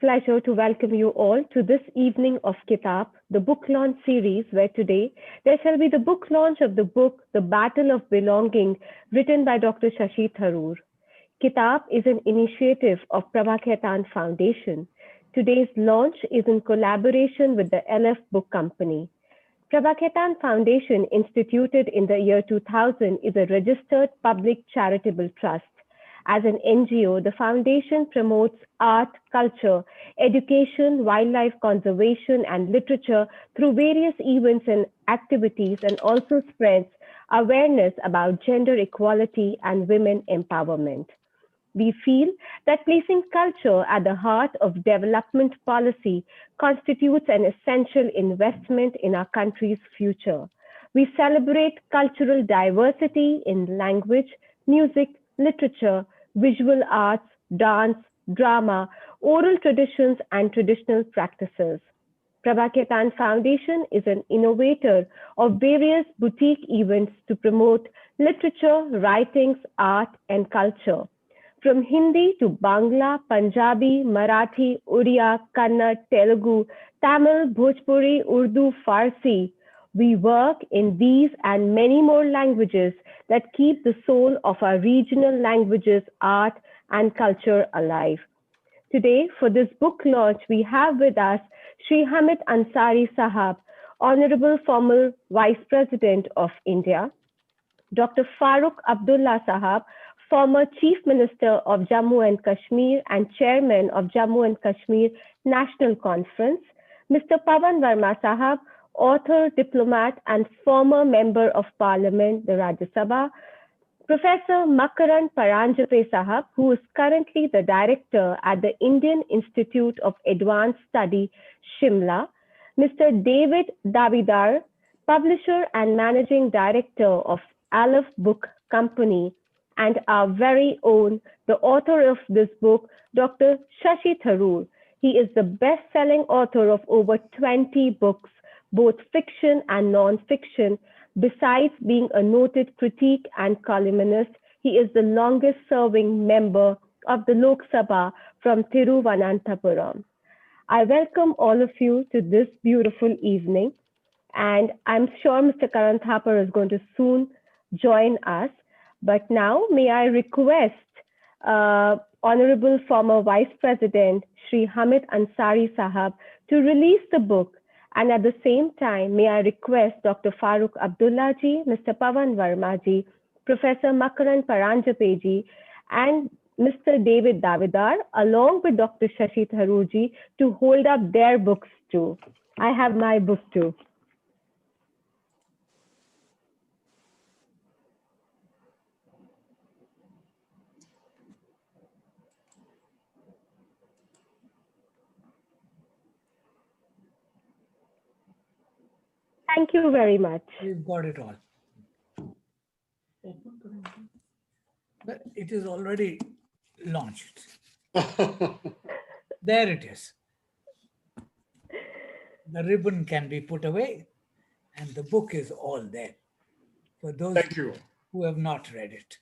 pleasure to welcome you all to this evening of Kitab, the book launch series, where today there shall be the book launch of the book The Battle of Belonging, written by Dr. Shashi Tharoor. Kitab is an initiative of Prabha Foundation. Today's launch is in collaboration with the LF Book Company. Prabha Foundation, instituted in the year 2000, is a registered public charitable trust. As an NGO, the foundation promotes art, culture, education, wildlife conservation, and literature through various events and activities, and also spreads awareness about gender equality and women empowerment. We feel that placing culture at the heart of development policy constitutes an essential investment in our country's future. We celebrate cultural diversity in language, music, literature, visual arts, dance, drama, oral traditions, and traditional practices. Prabha Foundation is an innovator of various boutique events to promote literature, writings, art, and culture. From Hindi to Bangla, Punjabi, Marathi, Odia, Kannada, Telugu, Tamil, Bhojpuri, Urdu, Farsi, we work in these and many more languages that keep the soul of our regional languages, art, and culture alive. Today, for this book launch, we have with us Sri Hamid Ansari Sahab, Honorable former Vice President of India, Dr. Farooque Abdullah Sahab, former Chief Minister of Jammu and Kashmir and Chairman of Jammu and Kashmir National Conference, Mr. Pavan Verma Sahab, author, diplomat, and former Member of Parliament, the Rajya Sabha, Professor Makar Paranjape Sahab, who is currently the Director at the Indian Institute of Advanced Study, Shimla, Mr. David Davidkar, Publisher and Managing Director of Aleph Book Company, and our very own, the author of this book, Dr. Shashi Tharoor. He is the best-selling author of over 20 books, both fiction and non-fiction. Besides being a noted critic and columnist, he is the longest-serving member of the Lok Sabha from Thiruvananthapuram. I welcome all of you to this beautiful evening, and I'm sure Mr. Karan Thapar is going to soon join us. But now, may I request Honorable former Vice President Sri Hamid Ansari Sahab to release the book, and at the same time, may I request Dr. Farooque Abdullah ji, Mr. Pavan Verma ji, Professor Makar Paranjape ji, and Mr. David Davidkar, along with Dr. Shashi Tharoor ji, to hold up their books too. I have my book too. Thank you very much. We've got it all. But it is already launched. There it is. The ribbon can be put away, and the book is all there for those who have not read it.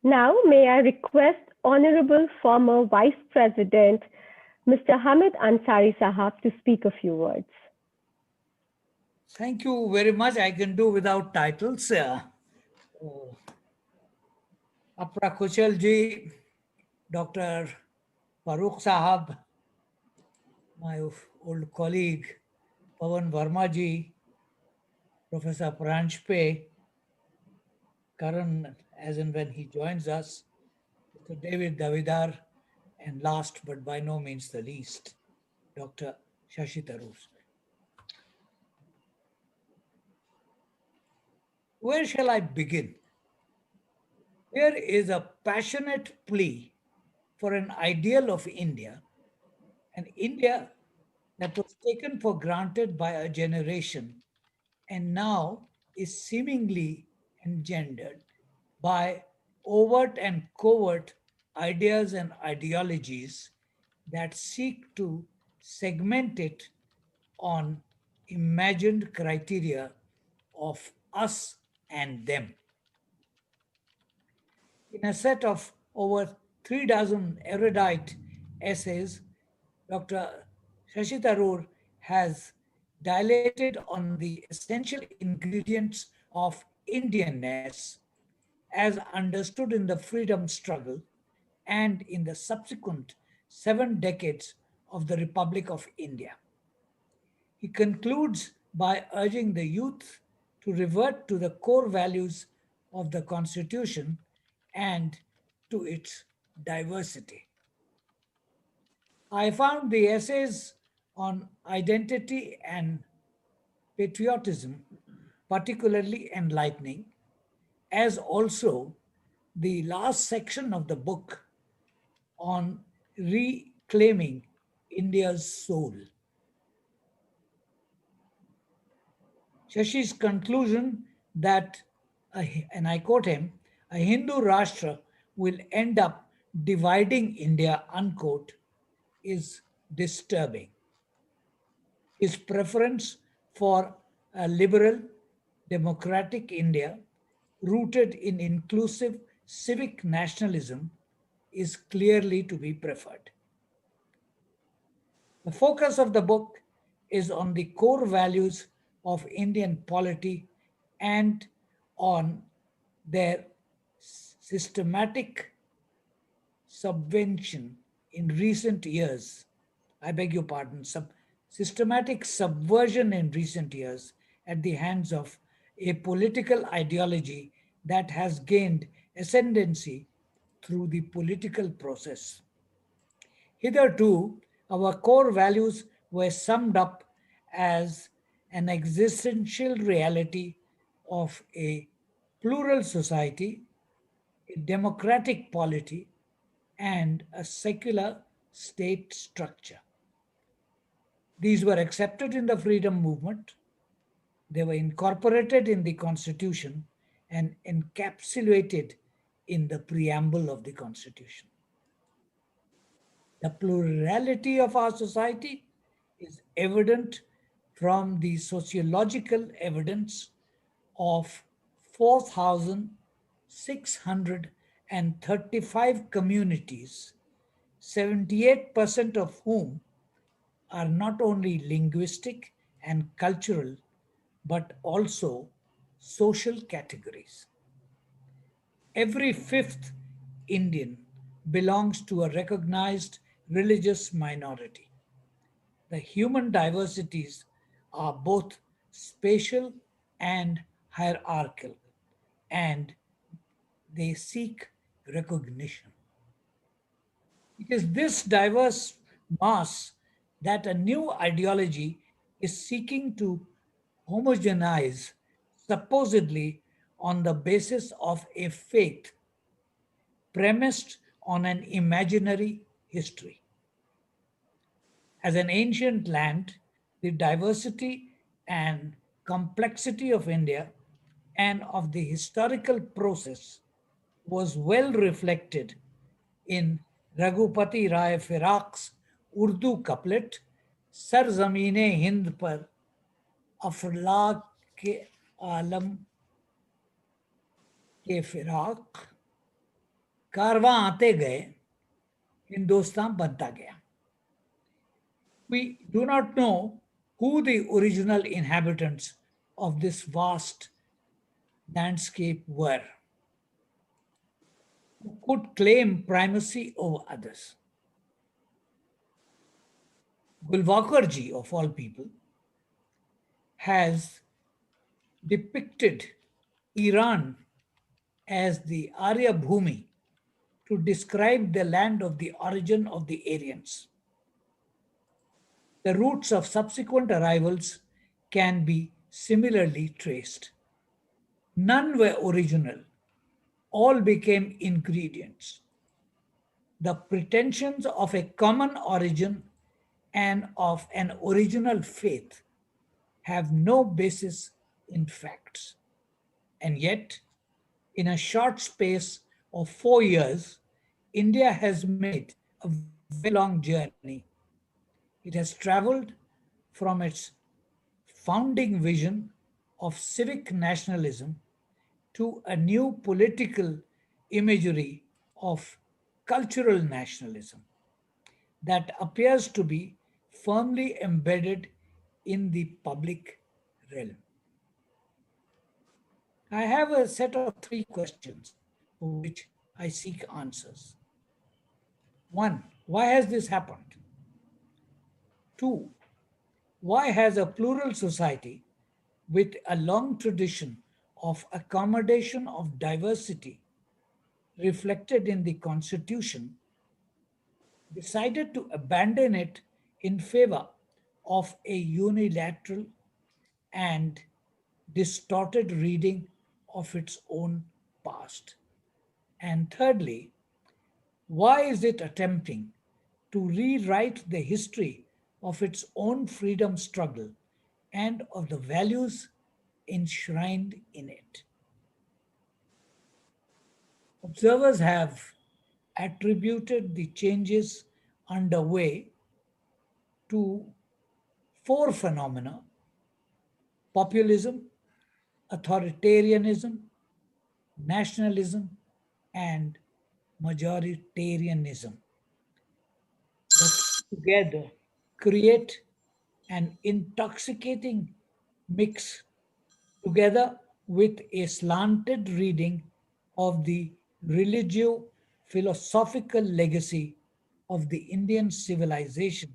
Now, may I request Honorable former Vice President, Mr. Hamid Ansari Sahab, to speak a few words. Thank you very much. I can do without titles. Apra Kuchal ji, Dr. Farooque Sahab, my old colleague, Pavan Verma ji, Professor Paranjape, Karan, as and when he joins us, Mr. David Davidkar, and last but by no means the least, Dr. Shashi Tharoor. Where shall I begin? Here is a passionate plea for an ideal of India, an India that was taken for granted by a generation and now is seemingly engendered by overt and covert ideas and ideologies that seek to segment it on imagined criteria of us and them. In a set of over 3 dozen erudite essays, Dr. Shashi Tharoor has dilated on the essential ingredients of Indianness as understood in the freedom struggle and in the subsequent 7 decades of the Republic of India. He concludes by urging the youth to revert to the core values of the Constitution and to its diversity. I found the essays on identity and patriotism particularly enlightening, as also the last section of the book on reclaiming India's soul. Shashi's conclusion that, and I quote him, a Hindu Rashtra will end up dividing India, unquote, is disturbing. His preference for a liberal, democratic India rooted in inclusive civic nationalism is clearly to be preferred. The focus of the book is on the core values of Indian polity and on their systematic subvention in recent years. I beg your pardon, systematic subversion in recent years at the hands of a political ideology that has gained ascendancy through the political process. Hitherto, our core values were summed up as an existential reality of a plural society, a democratic polity, and a secular state structure. These were accepted in the freedom movement, they were incorporated in the Constitution, and encapsulated in the preamble of the Constitution. The plurality of our society is evident from the sociological evidence of 4,635 communities, 78% of whom are not only linguistic and cultural but also social categories. Every fifth Indian belongs to a recognized religious minority. The human diversities are both spatial and hierarchical, and they seek recognition. It is this diverse mass that a new ideology is seeking to homogenize, supposedly on the basis of a faith premised on an imaginary history. As an ancient land, the diversity and complexity of India and of the historical process was well reflected in Raghupati Rai Firaq's Urdu couplet Sarzamine Hind par अफलाक के आलम के फिराक कारवां आते गए हिंदुस्तान बनता गया. We do not know who the original inhabitants of this vast landscape were, who could claim primacy over others. Gulwakarji, of all people, has depicted Iran as the Arya Bhumi to describe the land of the origin of the Aryans. The routes of subsequent arrivals can be similarly traced. None were original, all became ingredients. The pretensions of a common origin and of an original faith have no basis in facts. And yet, in a short space of 4 years, India has made a very long journey. It has traveled from its founding vision of civic nationalism to a new political imagery of cultural nationalism. that appears to be firmly embedded in the public realm. I have a set of three questions for which I seek answers. One, why has this happened? Two, why has a plural society with a long tradition of accommodation of diversity reflected in the Constitution decided to abandon it in favor of a unilateral and distorted reading of its own past? And thirdly, why is it attempting to rewrite the history of its own freedom struggle and of the values enshrined in it? Observers have attributed the changes underway to four phenomena: populism, authoritarianism, nationalism, and majoritarianism that together create an intoxicating mix, together with a slanted reading of the religio philosophical legacy of the Indian civilization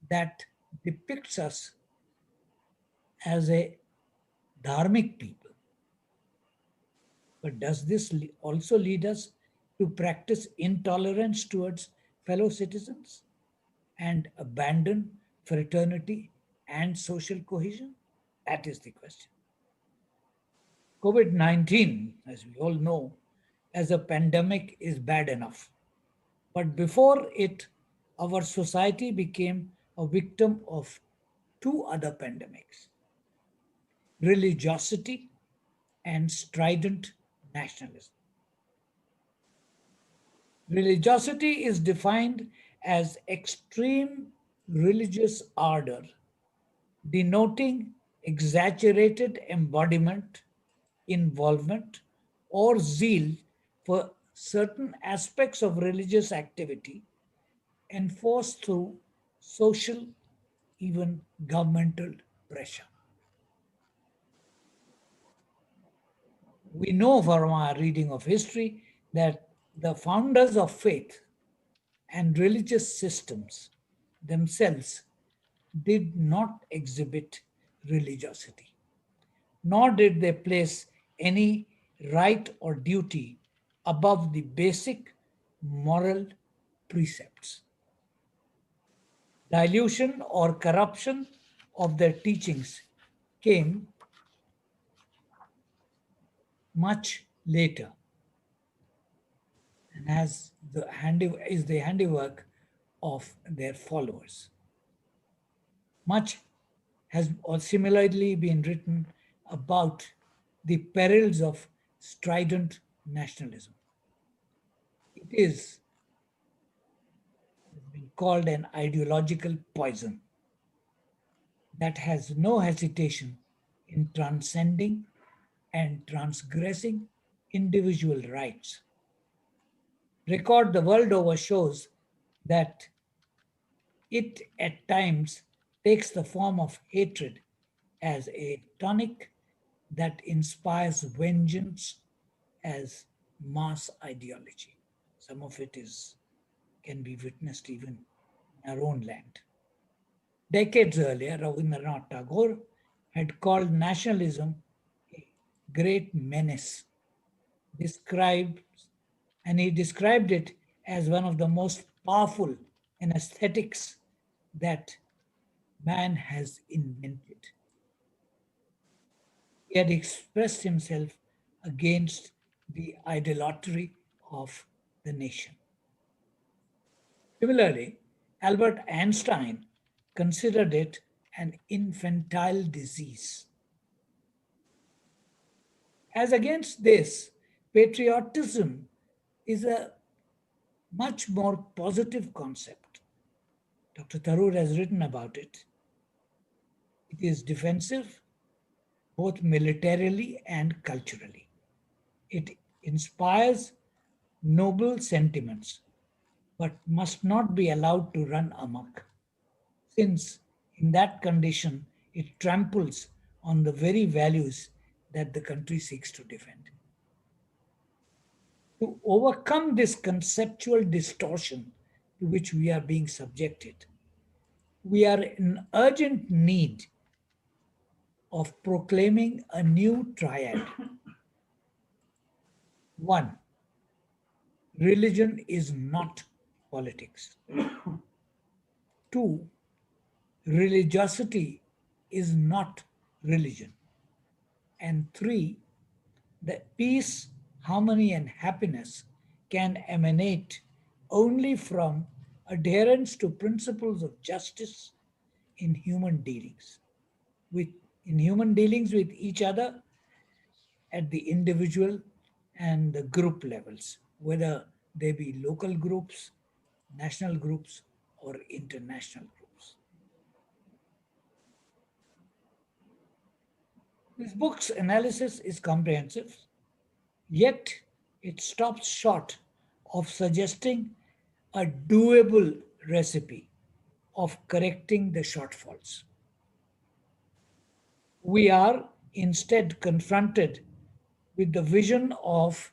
that depicts us as a dharmic people. But does this also lead us to practice intolerance towards fellow citizens and abandon fraternity and social cohesion? That is the question. COVID 19, as we all know, as a pandemic is bad enough. But before it, our society became a victim of two other pandemics: religiosity and strident nationalism. Religiosity is defined as extreme religious ardor, denoting exaggerated embodiment, involvement, or zeal for certain aspects of religious activity enforced through social, even governmental pressure. We know from our reading of history that the founders of faith and religious systems themselves did not exhibit religiosity, nor did they place any right or duty above the basic moral precepts. Dilution or corruption of their teachings came much later and is the handiwork of their followers. Much has similarly been written about the perils of strident nationalism. It is been called an ideological poison that has no hesitation in transcending and transgressing individual rights. Record the world over shows that it at times takes the form of hatred as a tonic that inspires vengeance as mass ideology. Some of it is can be witnessed even in our own land. Decades earlier, Rabindranath Tagore had called nationalism a great menace, described, and he described it as one of the most powerful aesthetics that man has invented. He had expressed himself against the idolatry of the nation. Similarly, Albert Einstein considered it an infantile disease. As against this, patriotism is a much more positive concept. Dr. Tharoor has written about it. It is defensive both militarily and culturally. It inspires noble sentiments but must not be allowed to run amok, since in that condition it tramples on the very values that the country seeks to defend. To overcome this conceptual distortion to which we are being subjected, we are in urgent need of proclaiming a new triad. One, religion is not politics. Two, religiosity is not religion. And three, that peace, harmony, and happiness can emanate only from adherence to principles of justice in human dealings, with in human dealings with each other at the individual and the group levels, whether they be local groups, national groups, or international groups. This book's analysis is comprehensive, yet it stops short of suggesting a doable recipe of correcting the shortfalls. We are instead confronted with the vision of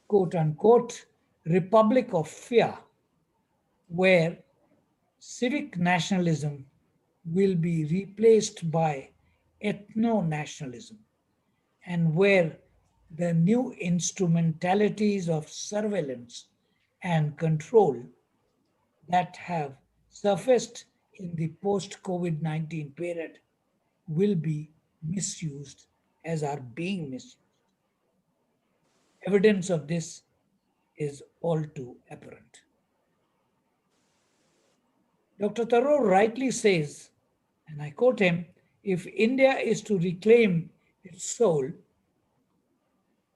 quote unquote republic of fear, where civic nationalism will be replaced by ethno nationalism, and where the new instrumentalities of surveillance and control that have surfaced in the post COVID 19 period will be misused as are being misused. Evidence of this is all too apparent. Dr. Tharoor rightly says, and I quote him, if India is to reclaim its soul,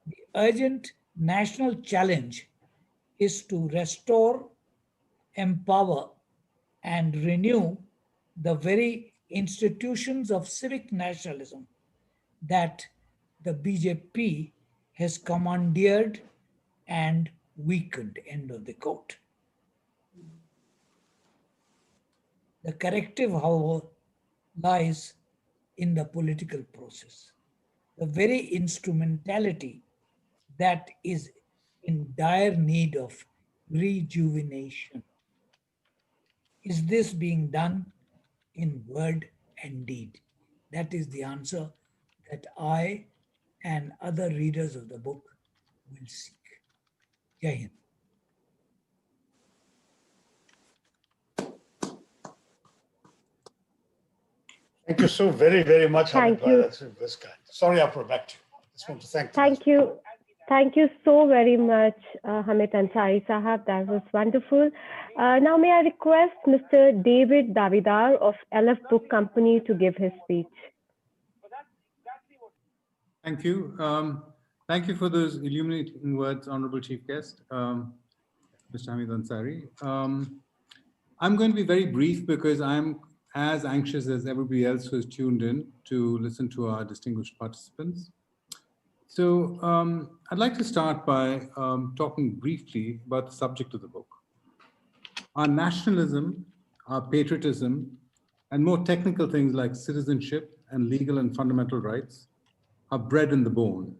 the urgent national challenge is to restore, empower, and renew the very institutions of civic nationalism that the BJP has commandeered and weakened. End of the quote. The corrective, however, lies in the political process. The very instrumentality that is in dire need of rejuvenation. Is this being done in word and deed? That is the answer that I and other readers of the book will seek. Jai Hind. Thank you so very, very much, Hamid. Thank you. That's kind. Sorry, I'll back to you. I just want to thank you. Thank you. Thank you so very much, Hamid Ansari Sahab. That was wonderful. Now, may I request Mr. David Davidkar of LF Book Company to give his speech. Thank you. Thank you for those illuminating words, Honorable Chief Guest, Mr. Hamid Ansari. I'm going to be very brief because I'm as anxious as everybody else who is tuned in to listen to our distinguished participants. So I'd like to start by talking briefly about the subject of the book. Our nationalism, our patriotism, and more technical things like citizenship and legal and fundamental rights are bred in the bone,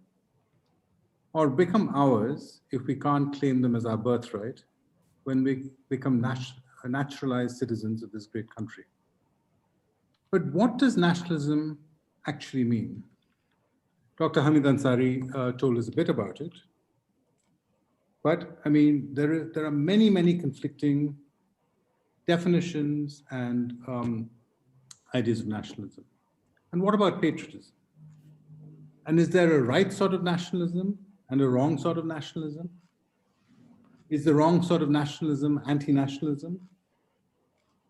or become ours if we can't claim them as our birthright when we become naturalized citizens of this great country. But what does nationalism actually mean? Dr. Hamid Ansari told us a bit about it. But I mean, there are many, many conflicting definitions and ideas of nationalism. And what about patriotism? And is there a right sort of nationalism and a wrong sort of nationalism? Is the wrong sort of nationalism anti-nationalism?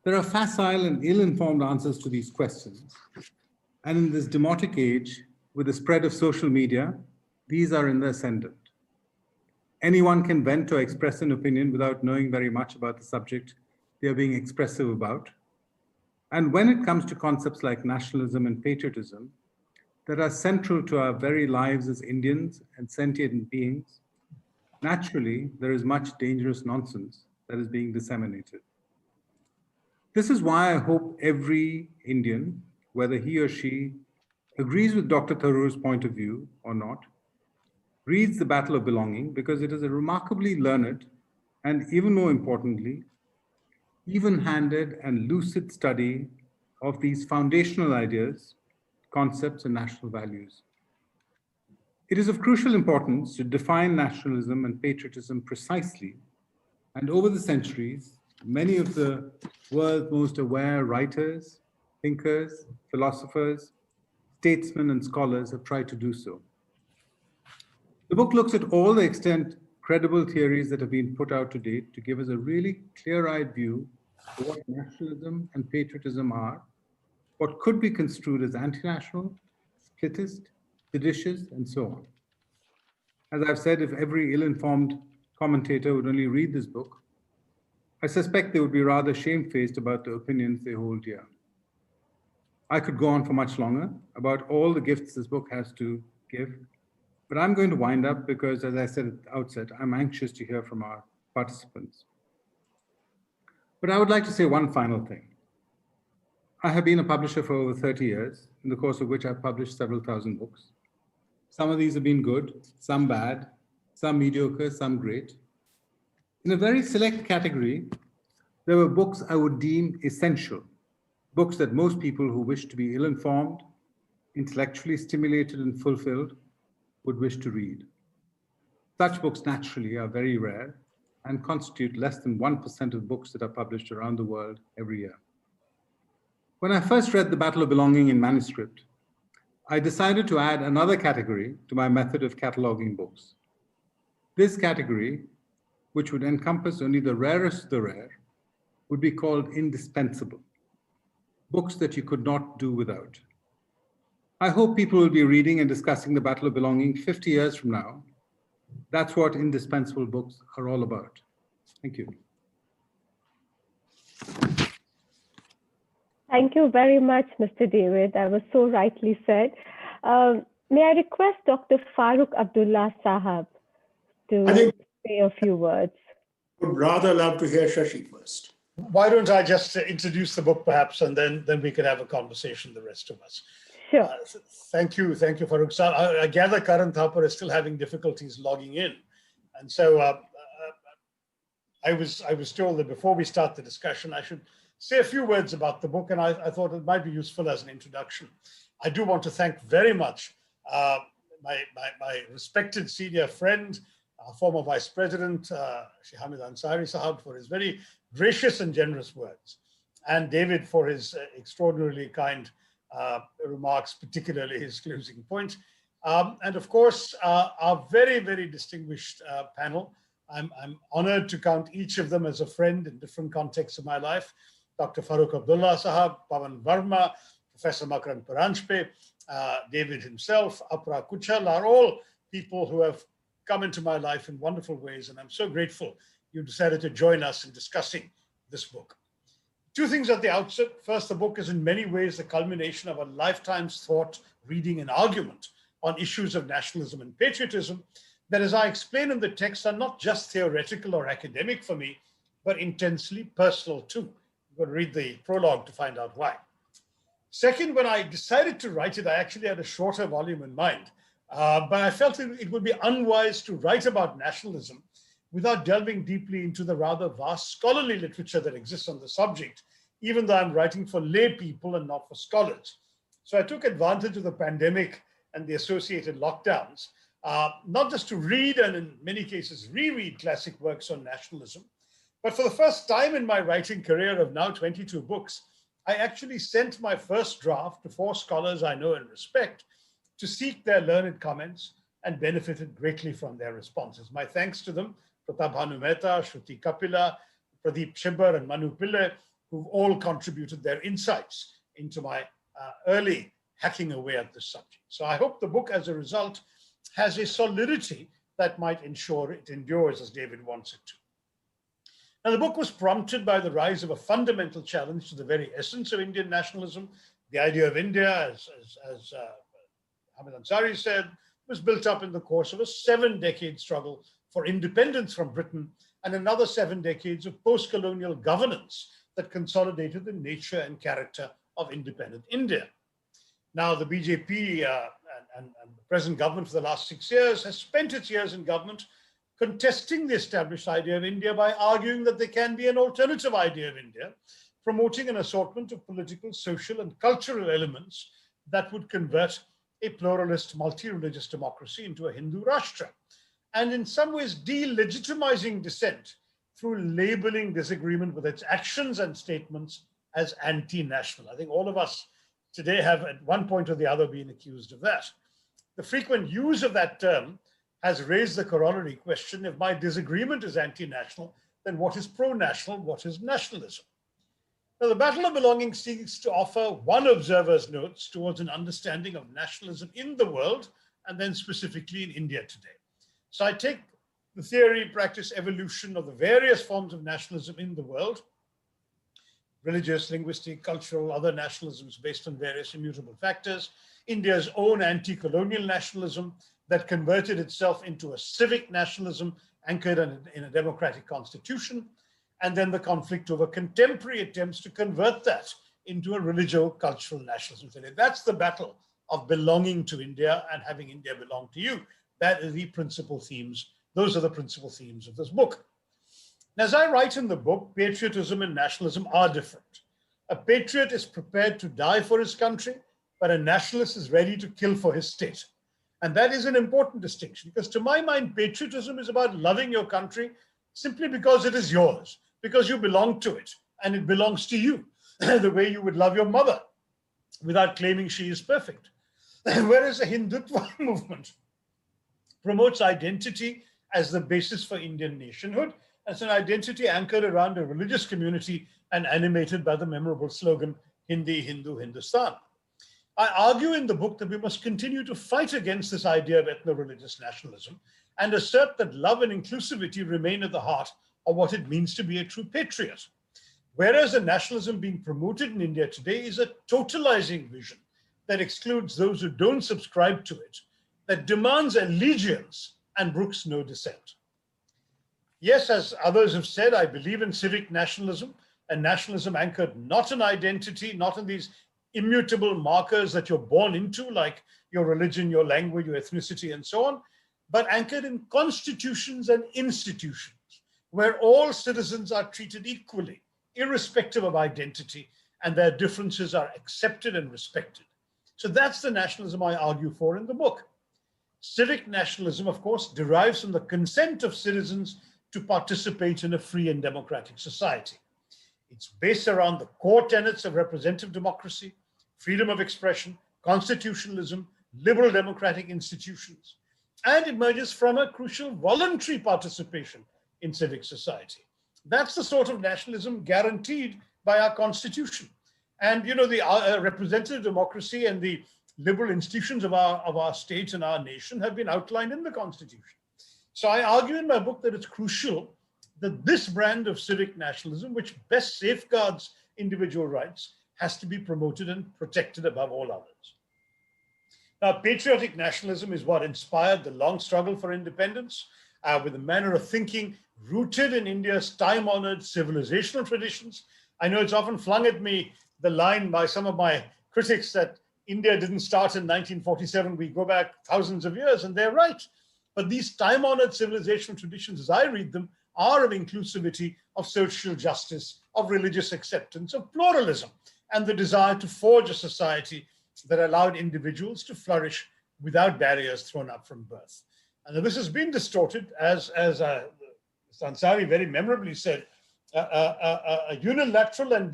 There are facile and ill-informed answers to these questions. And in this demotic age, with the spread of social media, these are in the ascendant. Anyone can vent or express an opinion without knowing very much about the subject they are being expressive about. And when it comes to concepts like nationalism and patriotism that are central to our very lives as Indians and sentient beings, naturally, there is much dangerous nonsense that is being disseminated. This is why I hope every Indian, whether he or she agrees with Dr. Tharoor's point of view or not, reads The Battle of Belonging, because it is a remarkably learned and, even more importantly, even-handed and lucid study of these foundational ideas, concepts, and national values. It is of crucial importance to define nationalism and patriotism precisely, and over the centuries, many of the world's most aware writers, thinkers, philosophers, statesmen, and scholars have tried to do so. The book looks at all the extent credible theories that have been put out to date to give us a really clear-eyed view of what nationalism and patriotism are, what could be construed as anti-national, splittist, seditious, and so on. As I've said, if every ill-informed commentator would only read this book, I suspect they would be rather shamefaced about the opinions they hold dear. I could go on for much longer about all the gifts this book has to give, but I'm going to wind up because, as I said at the outset, I'm anxious to hear from our participants. But I would like to say one final thing. I have been a publisher for over 30 years, in the course of which I've published several thousand books. Some of these have been good, some bad, some mediocre, some great. In a very select category, there were books I would deem essential, books that most people who wish to be ill-informed, intellectually stimulated, and fulfilled would wish to read. Such books naturally are very rare and constitute less than 1% of books that are published around the world every year. When I first read The Battle of Belonging in manuscript, I decided to add another category to my method of cataloging books. This category, which would encompass only the rarest of the rare, would be called indispensable, books that you could not do without. I hope people will be reading and discussing The Battle of Belonging 50 years from now. That's what indispensable books are all about. Thank you. Thank you very much, Mr. David. That was so rightly said. May I request Dr. Farooque Abdullah Sahab to say a few words? I would rather love to hear Shashi first. Why don't I just introduce the book perhaps, and then we can have a conversation, the rest of us. Sure. Thank you, Farooque. So I gather Karan Thapar is still having difficulties logging in. And so I was told that before we start the discussion, I should say a few words about the book, and I thought it might be useful as an introduction. I do want to thank very much my respected senior friend, former Vice President, Hamid Ansari Sahab, for his very gracious and generous words, and David for his extraordinarily kind remarks, particularly his closing point. And of course, our very, very distinguished panel. I'm honored to count each of them as a friend in different contexts of my life. Dr. Farooque Abdullah Sahab, Pawan Verma, Professor Makar and Paranjape, David himself, Apra Kuchal are all people who have come into my life in wonderful ways. And I'm so grateful you decided to join us in discussing this book. Two things at the outset. First, the book is in many ways the culmination of a lifetime's thought, reading, and argument on issues of nationalism and patriotism that, as I explain in the text, are not just theoretical or academic for me, but intensely personal too. You've got to read the prologue to find out why. Second, when I decided to write it, I actually had a shorter volume in mind, but I felt it would be unwise to write about nationalism without delving deeply into the rather vast scholarly literature that exists on the subject, even though I'm writing for lay people and not for scholars. So I took advantage of the pandemic and the associated lockdowns, not just to read and in many cases reread classic works on nationalism, but for the first time in my writing career of now 22 books, I actually sent my first draft to 4 scholars I know and respect to seek their learned comments and benefited greatly from their responses. My thanks to them, Pratap Bhanumehta, Shruti Kapila, Pradeep Shibbar, and Manu Pillai, who've all contributed their insights into my early hacking away at this subject. So I hope the book, as a result, has a solidity that might ensure it endures as David wants it to. Now, the book was prompted by the rise of a fundamental challenge to the very essence of Indian nationalism. The idea of India, as Hamid Ansari said, was built up in the course of a 7-decade struggle for independence from Britain, and another 7 decades of post-colonial governance that consolidated the nature and character of independent India. Now, the BJP and the present government for the last 6 years has spent its years in government contesting the established idea of India by arguing that there can be an alternative idea of India, promoting an assortment of political, social, and cultural elements that would convert a pluralist, multi-religious democracy into a Hindu Rashtra, and in some ways delegitimizing dissent through labeling disagreement with its actions and statements as anti-national. I think all of us today have at one point or the other been accused of that. The frequent use of that term has raised the corollary question: if my disagreement is anti-national, then what is pro-national, what is nationalism? Now, the Battle of Belonging seeks to offer one observer's notes towards an understanding of nationalism in the world, and then specifically in India today. So I take the theory, practice, evolution of the various forms of nationalism in the world, religious, linguistic, cultural, other nationalisms based on various immutable factors, India's own anti-colonial nationalism that converted itself into a civic nationalism anchored in a democratic constitution, and then the conflict over contemporary attempts to convert that into a religio-cultural nationalism. That's the battle of belonging to India and having India belong to you. That is the principal themes. Those are the principal themes of this book. And as I write in the book, patriotism and nationalism are different. A patriot is prepared to die for his country, but a nationalist is ready to kill for his state. And that is an important distinction, because to my mind, patriotism is about loving your country simply because it is yours, because you belong to it and it belongs to you, the way you would love your mother without claiming she is perfect. Whereas the Hindutva movement promotes identity as the basis for Indian nationhood. It's an identity anchored around a religious community and animated by the memorable slogan, Hindi, Hindu, Hindustan. I argue in the book that we must continue to fight against this idea of ethno-religious nationalism and assert that love and inclusivity remain at the heart of what it means to be a true patriot. Whereas the nationalism being promoted in India today is a totalizing vision that excludes those who don't subscribe to it, that demands allegiance and brooks no dissent. Yes, as others have said, I believe in civic nationalism, and nationalism anchored not in identity, not in these immutable markers that you're born into, like your religion, your language, your ethnicity, and so on, but anchored in constitutions and institutions where all citizens are treated equally, irrespective of identity, and their differences are accepted and respected. So that's the nationalism I argue for in the book. Civic nationalism, of course, derives from the consent of citizens to participate in a free and democratic society. It's based around the core tenets of representative democracy, freedom of expression, constitutionalism, liberal democratic institutions, and emerges from a crucial voluntary participation in civic society. That's the sort of nationalism guaranteed by our constitution. And you know, the representative democracy and the liberal institutions of our state and our nation have been outlined in the constitution. So I argue in my book that it's crucial that this brand of civic nationalism, which best safeguards individual rights, has to be promoted and protected above all others. Now, patriotic nationalism is what inspired the long struggle for independence, with a manner of thinking rooted in India's time-honored civilizational traditions. I know it's often flung at me the line by some of my critics that India didn't start in 1947, we go back thousands of years, and they're right. But these time-honored civilizational traditions, as I read them, are of inclusivity, of social justice, of religious acceptance, of pluralism, and the desire to forge a society that allowed individuals to flourish without barriers thrown up from birth. And this has been distorted, as Mr. Ansari very memorably said, a unilateral and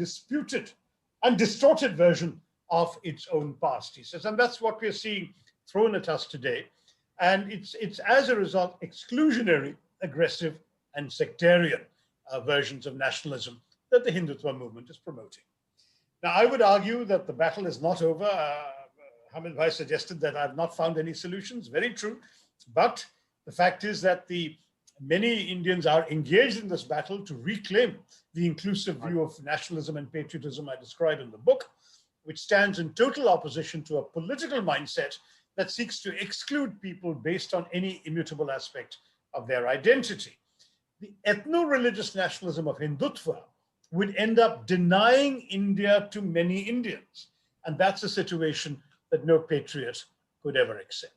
distorted version of its own past, he says. And that's what we're seeing thrown at us today. And it's as a result, exclusionary, aggressive, and sectarian versions of nationalism that the Hindutva movement is promoting. Now, I would argue that the battle is not over. Hamid Bhai suggested that I've not found any solutions. Very true. But the fact is that many Indians are engaged in this battle to reclaim the inclusive view of nationalism and patriotism I describe in the book, which stands in total opposition to a political mindset that seeks to exclude people based on any immutable aspect of their identity. The ethno-religious nationalism of Hindutva would end up denying India to many Indians. And that's a situation that no patriot could ever accept.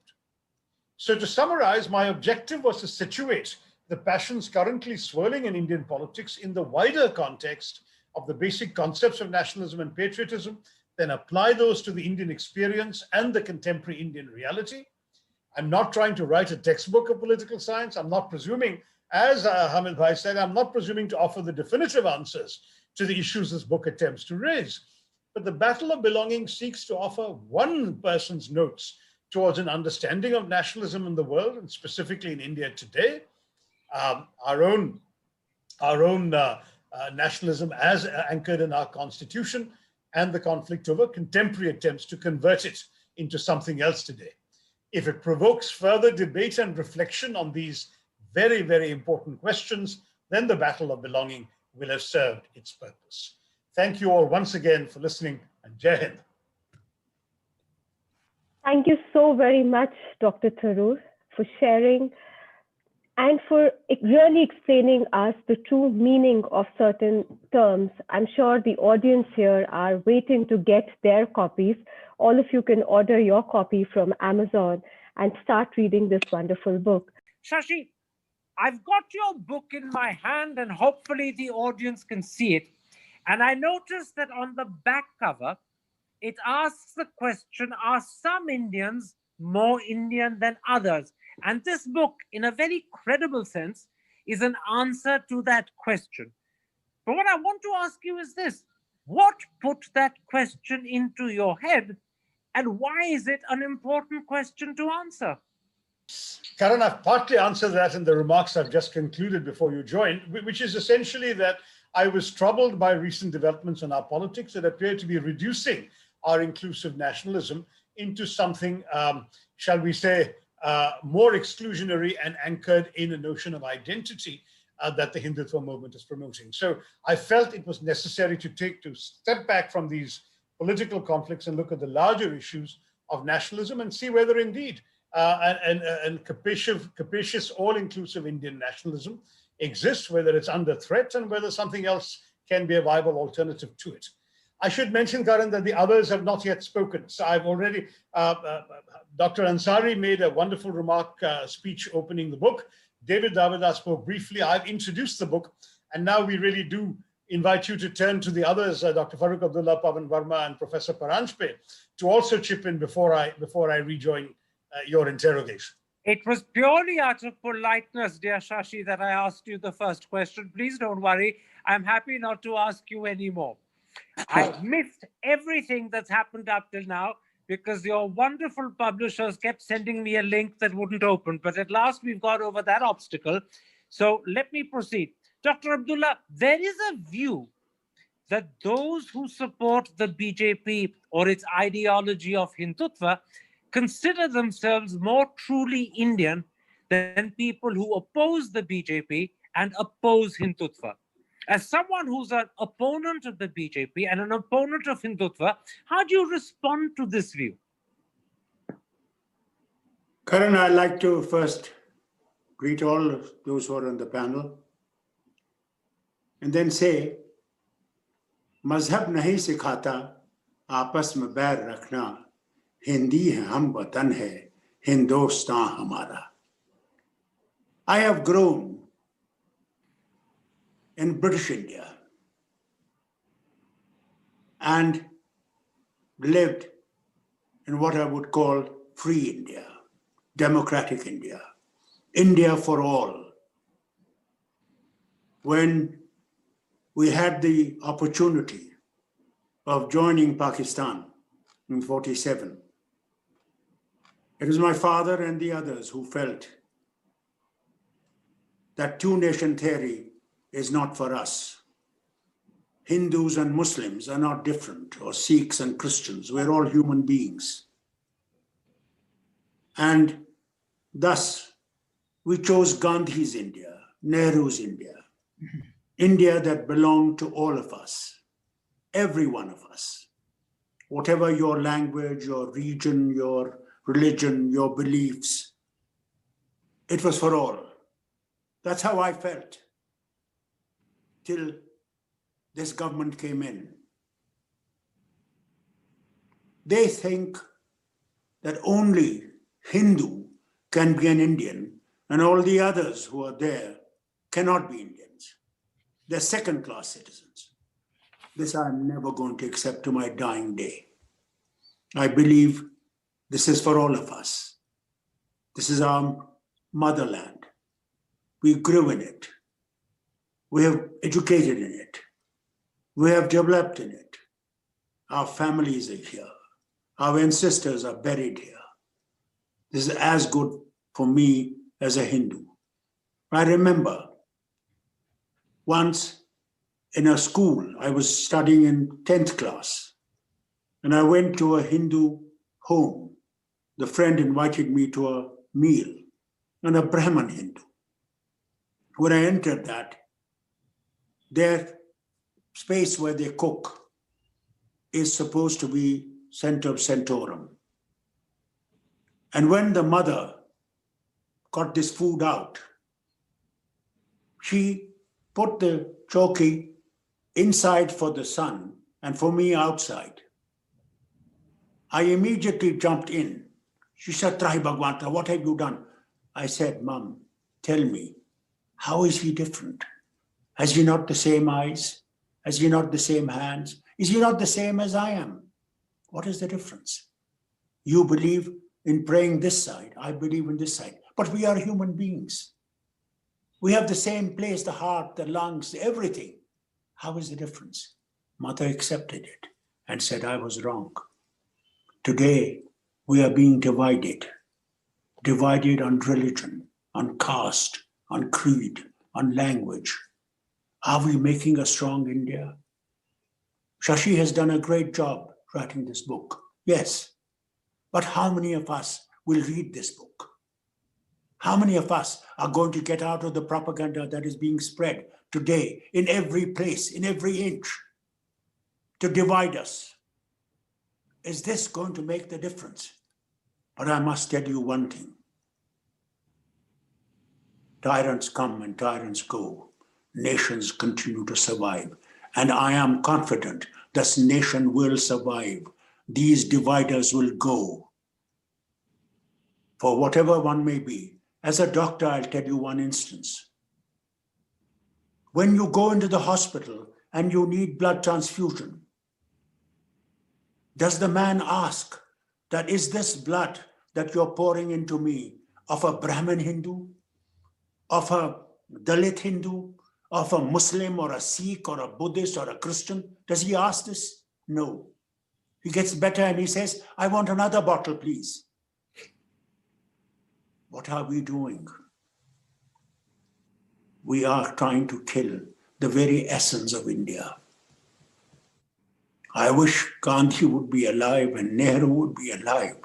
So to summarize, my objective was to situate the passions currently swirling in Indian politics in the wider context of the basic concepts of nationalism and patriotism, then apply those to the Indian experience and the contemporary Indian reality. I'm not trying to write a textbook of political science. I'm not presuming, as Hamid Bhai said, I'm not presuming to offer the definitive answers to the issues this book attempts to raise. But the Battle of Belonging seeks to offer one person's notes towards an understanding of nationalism in the world, and specifically in India today, our own nationalism as anchored in our constitution, and the conflict over contemporary attempts to convert it into something else today. If it provokes further debate and reflection on these very, very important questions, then the Battle of Belonging will have served its purpose. Thank you all once again for listening, and Jai Hind. Thank you so very much, Dr. Tharoor, for sharing and for really explaining us the true meaning of certain terms. I'm sure the audience here are waiting to get their copies. All of you can order your copy from Amazon and start reading this wonderful book. Shashi, I've got your book in my hand and hopefully the audience can see it. And I noticed that on the back cover, it asks the question, are some Indians more Indian than others? And this book, in a very credible sense, is an answer to that question. But what I want to ask you is this: what put that question into your head, and why is it an important question to answer? Karan, I've partly answered that in the remarks I've just concluded before you joined, which is essentially that I was troubled by recent developments in our politics that appear to be reducing our inclusive nationalism into something, shall we say, more exclusionary and anchored in a notion of identity that the Hindutva movement is promoting. So I felt it was necessary to step back from these political conflicts and look at the larger issues of nationalism and see whether indeed and capacious, all-inclusive Indian nationalism exists, whether it's under threat and whether something else can be a viable alternative to it. I should mention, Karan, that the others have not yet spoken. So I've already, Dr. Ansari made a wonderful speech opening the book. David Davidkar spoke briefly. I've introduced the book. And now we really do invite you to turn to the others, Dr. Farooque Abdullah, Pavan Verma, and Professor Paranjape, to also chip in before I rejoin your interrogation. It was purely out of politeness, dear Shashi, that I asked you the first question. Please don't worry. I'm happy not to ask you anymore. I missed everything that's happened up till now because your wonderful publishers kept sending me a link that wouldn't open. But at last, we've got over that obstacle. So let me proceed. Dr. Abdullah, there is a view that those who support the BJP or its ideology of Hindutva consider themselves more truly Indian than people who oppose the BJP and oppose Hindutva. As someone who's an opponent of the BJP and an opponent of Hindutva, how do you respond to this view? Karan, I'd like to first greet all of those who are on the panel and then say, Mazhab nahi sikhata, aapas mein bair rakhna, Hindi hai, hum watan hai, Hindustan hamara. I have grown in British India and lived in what I would call free India, democratic India, India for all. When we had the opportunity of joining Pakistan in 47, it was my father and the others who felt that two-nation theory is not for us. Hindus and Muslims are not different, or Sikhs and Christians. We're all human beings. And thus, we chose Gandhi's India, Nehru's India, India that belonged to all of us, every one of us. Whatever your language, your region, your religion, your beliefs, it was for all. That's how I felt till this government came in. They think that only Hindu can be an Indian and all the others who are there cannot be Indians. They're second-class citizens. This I'm never going to accept to my dying day. I believe this is for all of us. This is our motherland. We grew in it. We have educated in it. We have developed in it. Our families are here. Our ancestors are buried here. This is as good for me as a Hindu. I remember once in a school, I was studying in 10th class, and I went to a Hindu home. The friend invited me to a meal, and a Brahmin Hindu. When I entered that, their space where they cook is supposed to be center centorum. And when the mother got this food out, she put the choki inside for the son and for me outside. I immediately jumped in. She said, Trahi Bhagwanta, what have you done? I said, Mom, tell me, how is he different? Has he not the same eyes? Has he not the same hands? Is he not the same as I am? What is the difference? You believe in praying this side, I believe in this side, but we are human beings. We have the same place, the heart, the lungs, everything. How is the difference? Mother accepted it and said, I was wrong. Today, we are being divided on religion, on caste, on creed, on language. Are we making a strong India? Shashi has done a great job writing this book. Yes, but how many of us will read this book? How many of us are going to get out of the propaganda that is being spread today in every place, in every inch, to divide us? Is this going to make the difference? But I must tell you one thing. Tyrants come and tyrants go. Nations continue to survive. And I am confident this nation will survive. These dividers will go. For whatever one may be. As a doctor, I'll tell you one instance. When you go into the hospital and you need blood transfusion, does the man ask that is this blood that you're pouring into me of a Brahmin Hindu, of a Dalit Hindu, of a Muslim or a Sikh or a Buddhist or a Christian? Does he ask this? No. He gets better and he says, I want another bottle, please. What are we doing? We are trying to kill the very essence of India. I wish Gandhi would be alive and Nehru would be alive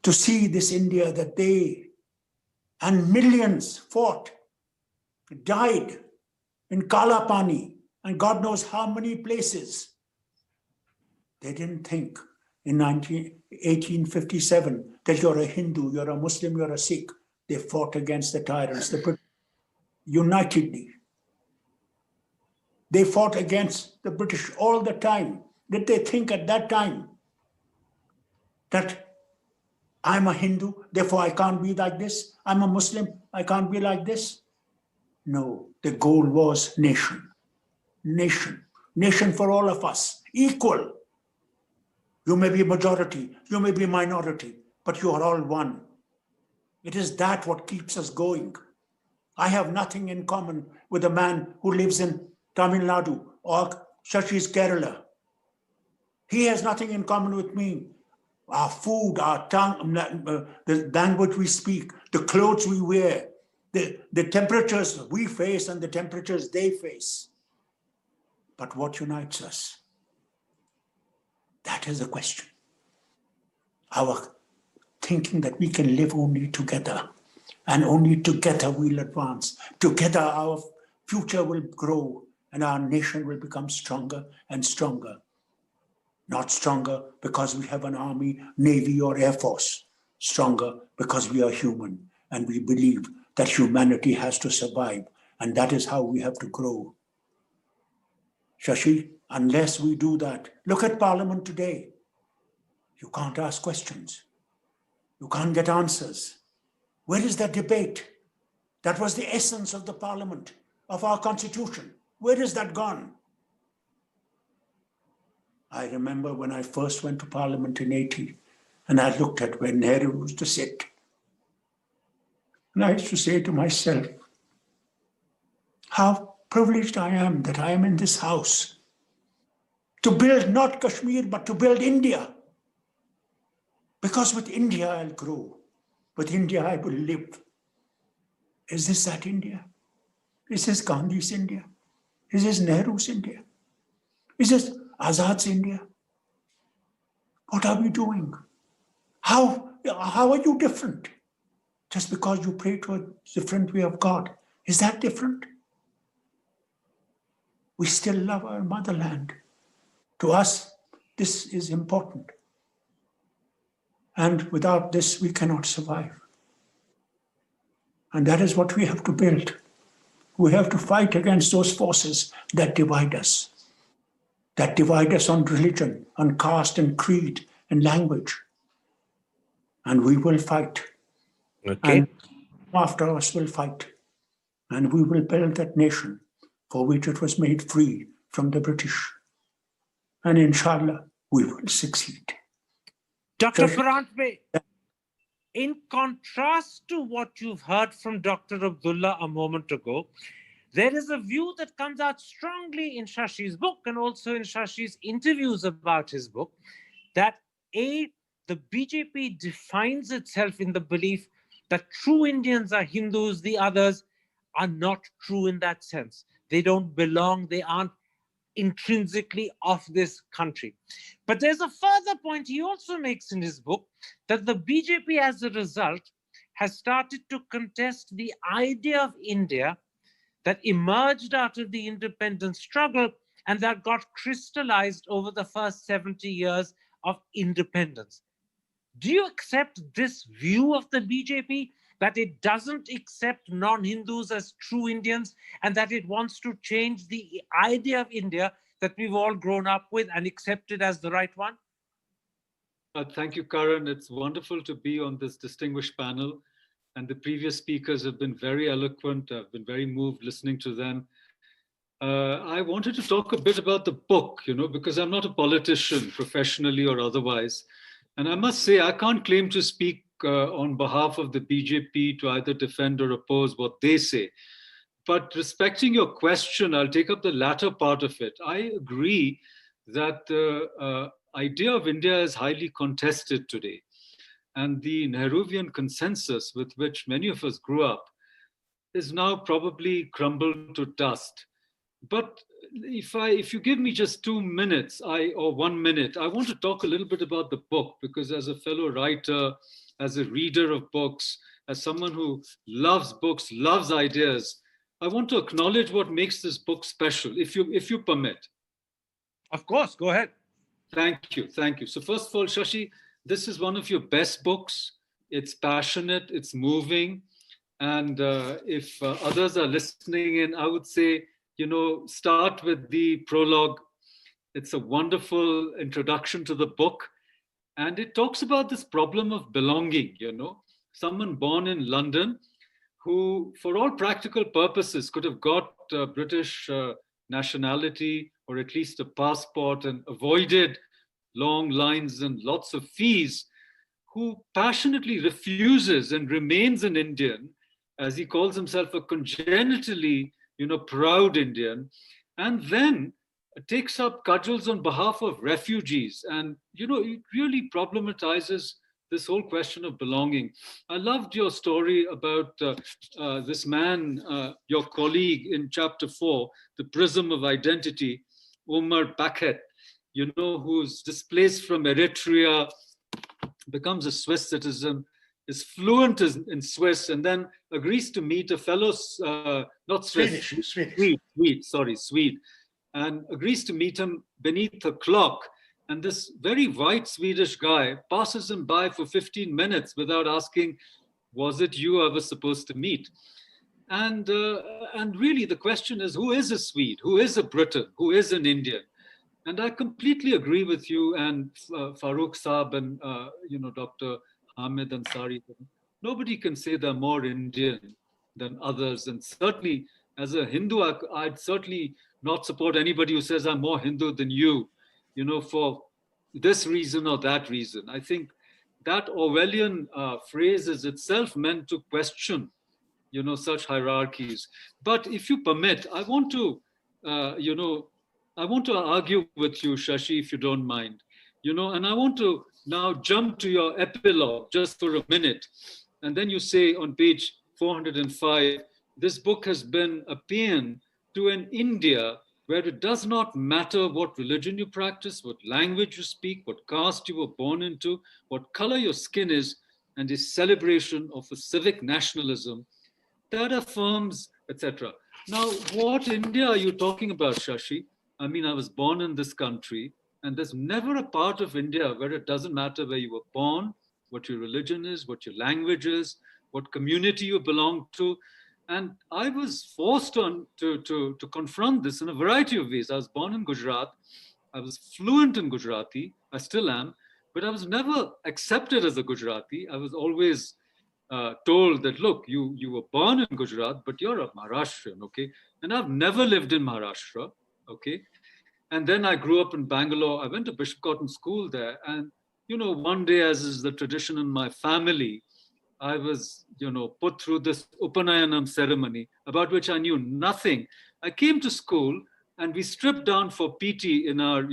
to see this India that they and millions fought, died in Kalapani and God knows how many places. They didn't think in 1857 that you're a Hindu, you're a Muslim, you're a Sikh. They fought against the tyrants, unitedly. They fought against the British all the time. Did they think at that time that I'm a Hindu, therefore I can't be like this? I'm a Muslim, I can't be like this? No, the goal was nation. Nation. Nation for all of us, equal. You may be majority, you may be minority, but you are all one. It is that what keeps us going. I have nothing in common with a man who lives in Tamil Nadu or Shashi's Kerala. He has nothing in common with me. Our food, our tongue, the language we speak, the clothes we wear, the temperatures we face and the temperatures they face. But what unites us? That is the question. Our thinking that we can live only together and only together we'll advance. Together our future will grow and our nation will become stronger and stronger. Not stronger because we have an army, navy, or air force. Stronger because we are human and we believe that humanity has to survive, and that is how we have to grow. Shashi, unless we do that, look at Parliament today. You can't ask questions. You can't get answers. Where is that debate? That was the essence of the Parliament, of our Constitution. Where is that gone? I remember when I first went to Parliament in 80, and I looked at where Nehru used to sit. And I used to say to myself, how privileged I am that I am in this house to build not Kashmir, but to build India. Because with India, I'll grow. With India, I will live. Is this that India? Is this Gandhi's India? Is this Nehru's India? Is this Azad's India? What are we doing? How are you different? Just because you pray to a different way of God. Is that different? We still love our motherland. To us, this is important. And without this, we cannot survive. And that is what we have to build. We have to fight against those forces that divide us on religion, on caste and creed and language. And we will fight. Okay. And after us will fight. And we will build that nation for which it was made free from the British. And inshallah, we will succeed. Dr. Paranjape, in contrast to what you've heard from Dr. Abdullah a moment ago, there is a view that comes out strongly in Shashi's book and also in Shashi's interviews about his book, that the BJP defines itself in the belief that true Indians are Hindus, the others are not true in that sense. They don't belong, they aren't intrinsically of this country. But there's a further point he also makes in his book, that the BJP as a result has started to contest the idea of India that emerged out of the independence struggle and that got crystallized over the first 70 years of independence. Do you accept this view of the BJP, that it doesn't accept non-Hindus as true Indians and that it wants to change the idea of India that we've all grown up with and accepted as the right one? Thank you, Karan. It's wonderful to be on this distinguished panel. And the previous speakers have been very eloquent. I've been very moved listening to them. I wanted to talk a bit about the book, because I'm not a politician professionally or otherwise. And I must say, I can't claim to speak on behalf of the BJP to either defend or oppose what they say. But respecting your question, I'll take up the latter part of it. I agree that the idea of India is highly contested today. And the Nehruvian consensus with which many of us grew up is now probably crumbled to dust. But if you give me just 2 minutes or 1 minute, I want to talk a little bit about the book, because as a fellow writer, as a reader of books, as someone who loves books, loves ideas, I want to acknowledge what makes this book special, if you permit. Of course, go ahead. Thank you. So first of all, Shashi, this is one of your best books. It's passionate, it's moving. And if others are listening in, I would say, start with the prologue. It's a wonderful introduction to the book. And it talks about this problem of belonging, someone born in London who, for all practical purposes, could have got British nationality or at least a passport and avoided long lines and lots of fees, who passionately refuses and remains an Indian, as he calls himself a congenitally, proud Indian, and then takes up cudgels on behalf of refugees. And, it really problematizes this whole question of belonging. I loved your story about this man, your colleague in chapter 4, The Prism of Identity, Omar Bakhet, who's displaced from Eritrea, becomes a Swiss citizen, is fluent in Swiss, and then agrees to meet a fellow, not Swiss, Swede, and agrees to meet him beneath a clock. And this very white Swedish guy passes him by for 15 minutes without asking Was it you I was supposed to meet? And really the question is, who is a Swede? Who is a Briton? Who is an Indian? And I completely agree with you and Farooque Saab and Dr. Hamid Ansari. Nobody can say they're more Indian than others. And certainly as a Hindu, I'd certainly not support anybody who says I'm more Hindu than you, for this reason or that reason. I think that Orwellian phrase is itself meant to question, such hierarchies. But if you permit, I want to argue with you, Shashi, if you don't mind, and I want to now jump to your epilogue just for a minute. And then you say on page 405, this book has been a paean to an India where it does not matter what religion you practice, what language you speak, what caste you were born into, what color your skin is, and a celebration of a civic nationalism that affirms, etc. Now, what India are you talking about, Shashi? I mean, I was born in this country, and there's never a part of India where it doesn't matter where you were born, what your religion is, what your language is, what community you belong to. And I was forced to confront this in a variety of ways. I was born in Gujarat. I was fluent in Gujarati. I still am. But I was never accepted as a Gujarati. I was always told that, look, you were born in Gujarat, but you're a Maharashtrian, okay? And I've never lived in Maharashtra, okay? And then I grew up in Bangalore. I went to Bishop Cotton School there. And, one day, as is the tradition in my family, I was, put through this Upanayanam ceremony about which I knew nothing. I came to school and we stripped down for PT in our,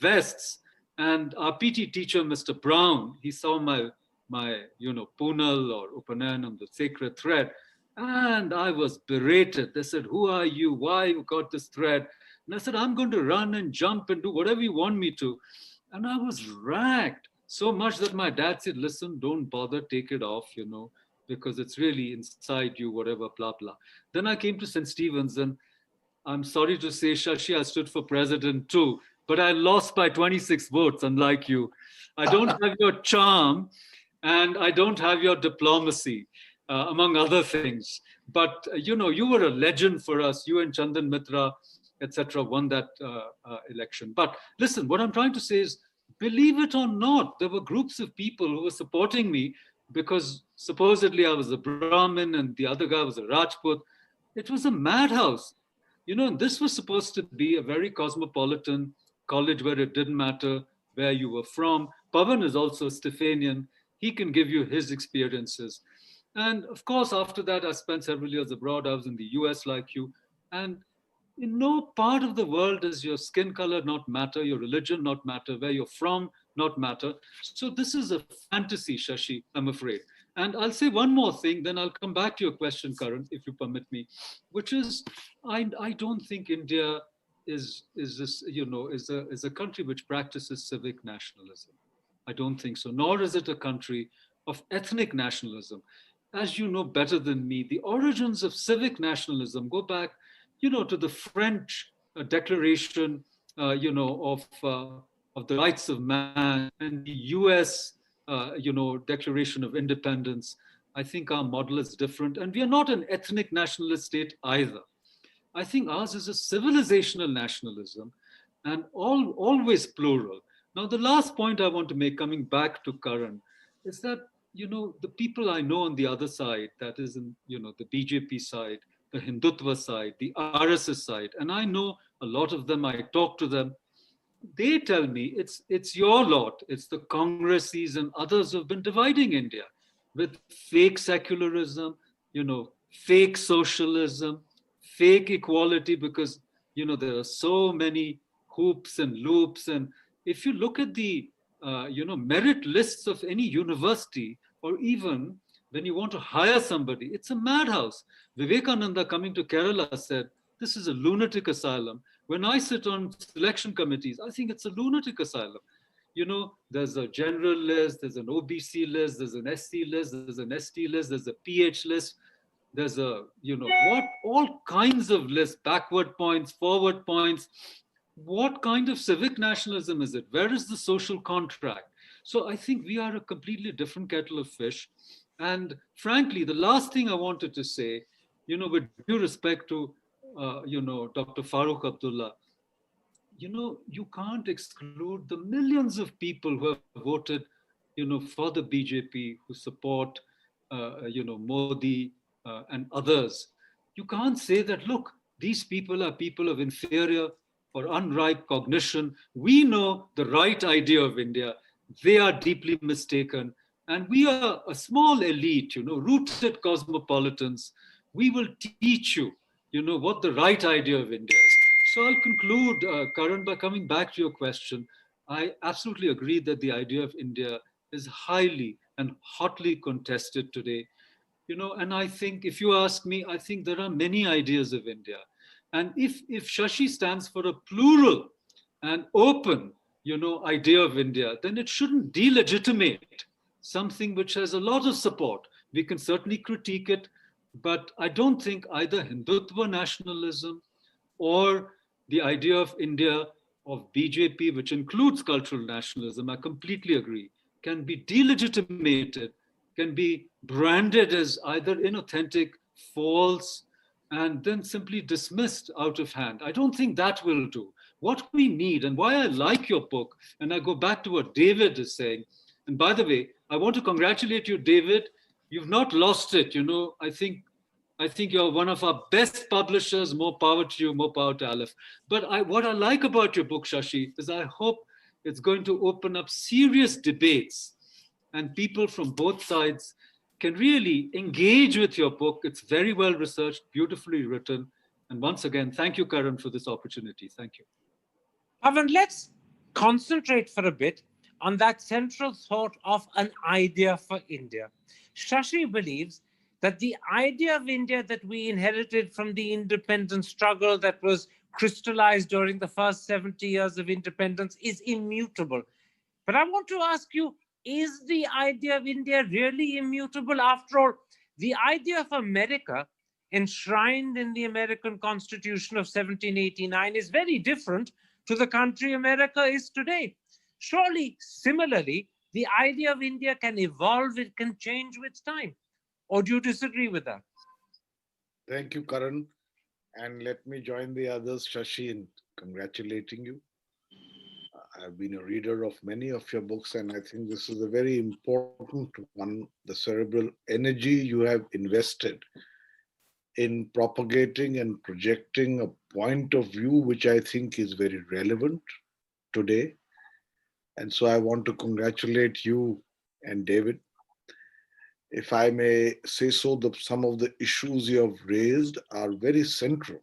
vests. And our PT teacher, Mr. Brown, he saw my Punal or Upanayanam, the sacred thread. And I was berated. They said, who are you? Why you got this thread? And I said, I'm going to run and jump and do whatever you want me to. And I was racked so much that my dad said, listen, don't bother, take it off, because it's really inside you, whatever, blah, blah. Then I came to St. Stephen's, and I'm sorry to say, Shashi, I stood for president too, but I lost by 26 votes, unlike you. I don't have your charm, and I don't have your diplomacy, among other things. But, you were a legend for us. You and Chandan Mitra, etc., won that election. But listen, what I'm trying to say is, believe it or not, there were groups of people who were supporting me because supposedly I was a Brahmin and the other guy was a Rajput. It was a madhouse. And this was supposed to be a very cosmopolitan college where it didn't matter where you were from. Pavan is also Stephanian. He can give you his experiences. And of course, after that, I spent several years abroad. I was in the US like you. And in no part of the world does your skin color not matter, your religion not matter, where you're from not matter. So this is a fantasy, Shashi, I'm afraid. And I'll say one more thing, then I'll come back to your question, Karan, if you permit me, which is, I don't think India is a country which practices civic nationalism. I don't think so, nor is it a country of ethnic nationalism. As you know better than me, the origins of civic nationalism go back to the French declaration, of the rights of man, and the US, Declaration of Independence. I think our model is different, and we are not an ethnic nationalist state either. I think ours is a civilizational nationalism, and always plural. Now, the last point I want to make, coming back to Karan, is that the people I know on the other side, that is in the BJP side, the Hindutva side, the RSS side, and I know a lot of them, I talk to them, they tell me it's your lot, it's the Congresses and others who have been dividing India with fake secularism, fake socialism, fake equality, because, there are so many hoops and loops. And if you look at the, merit lists of any university, or even when you want to hire somebody, it's a madhouse. Vivekananda, coming to Kerala, said, this is a lunatic asylum. When I sit on selection committees, I think it's a lunatic asylum. There's a general list, there's an OBC list, there's an SC list, there's an ST list, there's a PH list, there's a, all kinds of lists, backward points, forward points. What kind of civic nationalism is it? Where is the social contract? So I think we are a completely different kettle of fish. And frankly, the last thing I wanted to say, with due respect to, Dr. Farooque Abdullah, you can't exclude the millions of people who have voted, for the BJP, who support, Modi and others. You can't say that, look, these people are people of inferior or unripe cognition. We know the right idea of India. They are deeply mistaken. And we are a small elite, rooted cosmopolitans. We will teach you, what the right idea of India is. So I'll conclude, Karan, by coming back to your question. I absolutely agree that the idea of India is highly and hotly contested today. And I think, if you ask me, I think there are many ideas of India. And if Shashi stands for a plural and open, idea of India, then it shouldn't delegitimate something which has a lot of support. We can certainly critique it, but I don't think either Hindutva nationalism or the idea of India, of BJP, which includes cultural nationalism, I completely agree, can be delegitimated, can be branded as either inauthentic, false, and then simply dismissed out of hand. I don't think that will do. What we need, and why I like your book, and I go back to what David is saying, and by the way, I want to congratulate you, David. You've not lost it. I think you're one of our best publishers. More power to you, more power to Aleph. But what I like about your book, Shashi, is I hope it's going to open up serious debates, and people from both sides can really engage with your book. It's very well researched, beautifully written. And once again, thank you, Karan, for this opportunity. Thank you. Pavan, let's concentrate for a bit on that central thought of an idea for India. Shashi believes that the idea of India that we inherited from the independence struggle that was crystallized during the first 70 years of independence is immutable. But I want to ask you, is the idea of India really immutable? After all, the idea of America, enshrined in the American Constitution of 1789, is very different to the country America is today. Surely, similarly, the idea of India can evolve, it can change with time. Or do you disagree with that? Thank you, Karan. And let me join the others, Shashi, in congratulating you. I've been a reader of many of your books, and I think this is a very important one, the cerebral energy you have invested in propagating and projecting a point of view which I think is very relevant today. And so I want to congratulate you and David. If I may say so, some of the issues you have raised are very central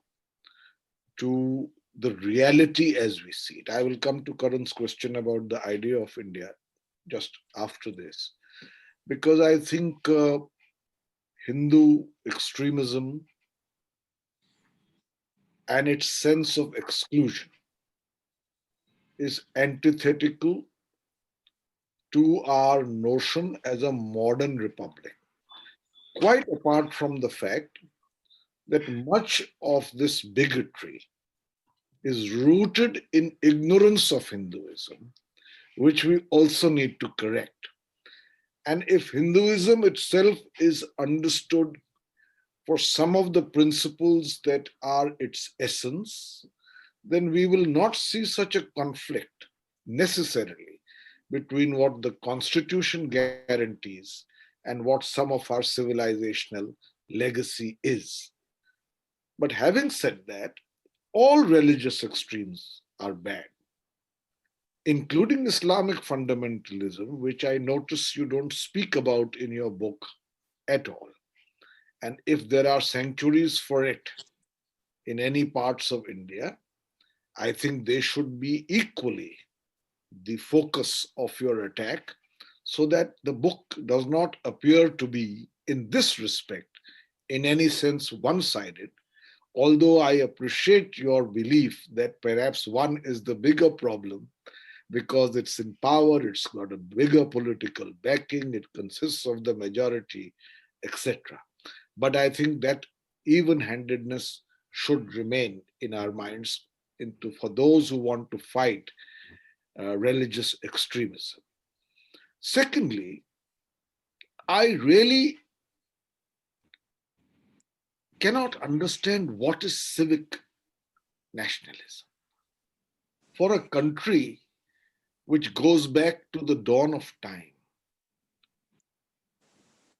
to the reality as we see it. I will come to Karan's question about the idea of India just after this, because I think Hindu extremism and its sense of exclusion is antithetical to our notion as a modern republic, quite apart from the fact that much of this bigotry is rooted in ignorance of Hinduism, which we also need to correct. And if Hinduism itself is understood for some of the principles that are its essence, then we will not see such a conflict necessarily between what the Constitution guarantees and what some of our civilizational legacy is. But having said that, all religious extremes are bad, including Islamic fundamentalism, which I notice you don't speak about in your book at all. And if there are sanctuaries for it in any parts of India, I think they should be equally the focus of your attack, so that the book does not appear to be, in this respect, in any sense one-sided, although I appreciate your belief that perhaps one is the bigger problem because it's in power, it's got a bigger political backing, it consists of the majority, etc. But I think that even-handedness should remain in our minds for those who want to fight religious extremism. Secondly, I really cannot understand what is civic nationalism. For a country which goes back to the dawn of time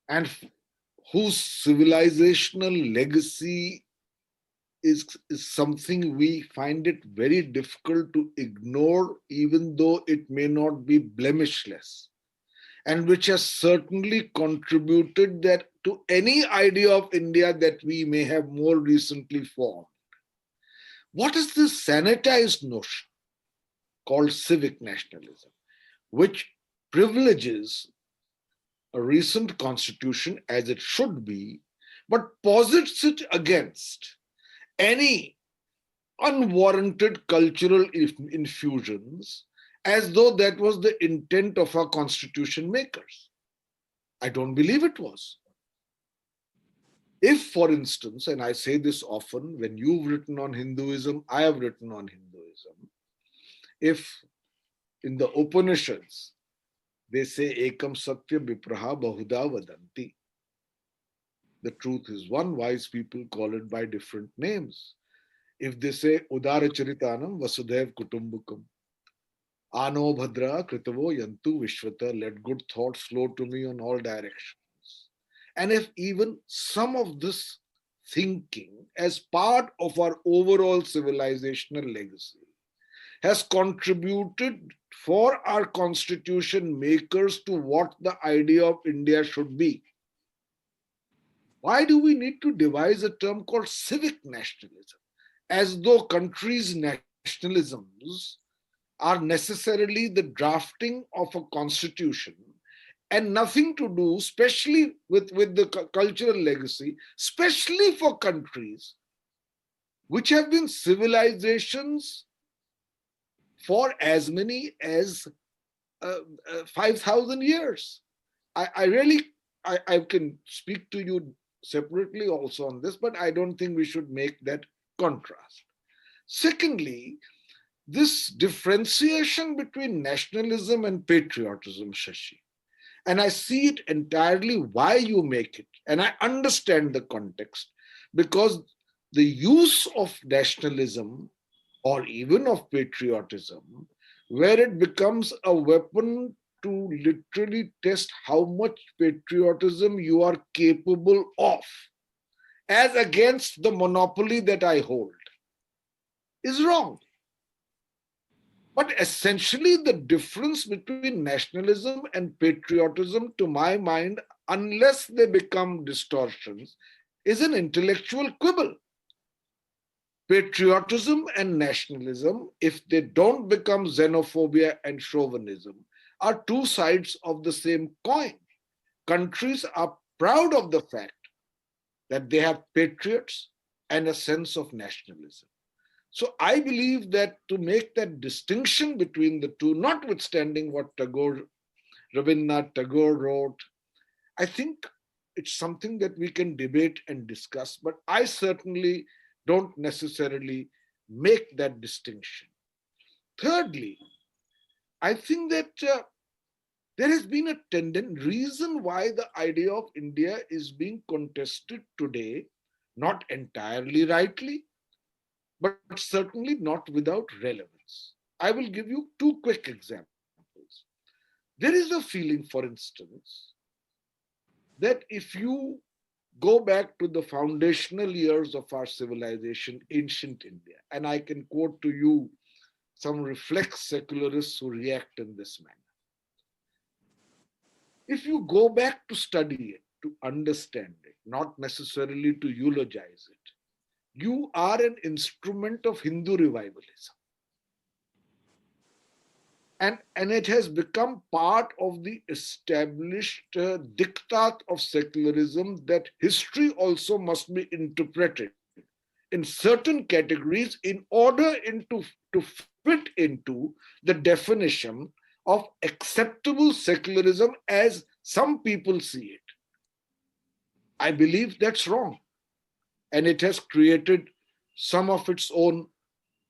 and whose civilizational legacy is something we find it very difficult to ignore, even though it may not be blemishless, and which has certainly contributed that to any idea of India that we may have more recently formed. What is this sanitized notion called civic nationalism, which privileges a recent constitution as it should be, but posits it against any unwarranted cultural infusions as though that was the intent of our constitution makers? I don't believe it was. If, for instance, and I say this often, when you've written on Hinduism, I have written on Hinduism, if in the Upanishads they say Ekam Satya Vipraha Bahuda Vadanti, the truth is one, wise people call it by different names. If they say Udara Charitanam Vasudhaiv Kutumbakam, Ano Bhadra Kritavo Yantu Vishwata, let good thoughts flow to me on all directions. And if even some of this thinking as part of our overall civilizational legacy has contributed for our constitution makers to what the idea of India should be, why do we need to devise a term called civic nationalism, as though countries' nationalisms are necessarily the drafting of a constitution and nothing to do, especially with the cultural legacy, especially for countries which have been civilizations for as many as 5,000 years. I can speak to you separately also on this, but I don't think we should make that contrast. Secondly, this differentiation between nationalism and patriotism, Shashi, and I see it entirely why you make it, and I understand the context, because the use of nationalism or even of patriotism, where it becomes a weapon to literally test how much patriotism you are capable of, as against the monopoly that I hold, is wrong. But essentially, the difference between nationalism and patriotism, to my mind, unless they become distortions, is an intellectual quibble. Patriotism and nationalism, if they don't become xenophobia and chauvinism, are two sides of the same coin. Countries are proud of the fact that they have patriots and a sense of nationalism. So I believe that to make that distinction between the two, notwithstanding what Rabindranath Tagore wrote, I think it's something that we can debate and discuss, but I certainly don't necessarily make that distinction. Thirdly, I think that there has been a reason why the idea of India is being contested today, not entirely rightly, but certainly not without relevance. I will give you two quick examples. There is a feeling, for instance, that if you go back to the foundational years of our civilization, ancient India, and I can quote to you some reflex secularists who react in this manner. If you go back to study it, to understand it, not necessarily to eulogize it, you are an instrument of Hindu revivalism. And it has become part of the established diktat of secularism that history also must be interpreted in certain categories in order to fit into the definition of acceptable secularism as some people see it. I believe that's wrong. And it has created some of its own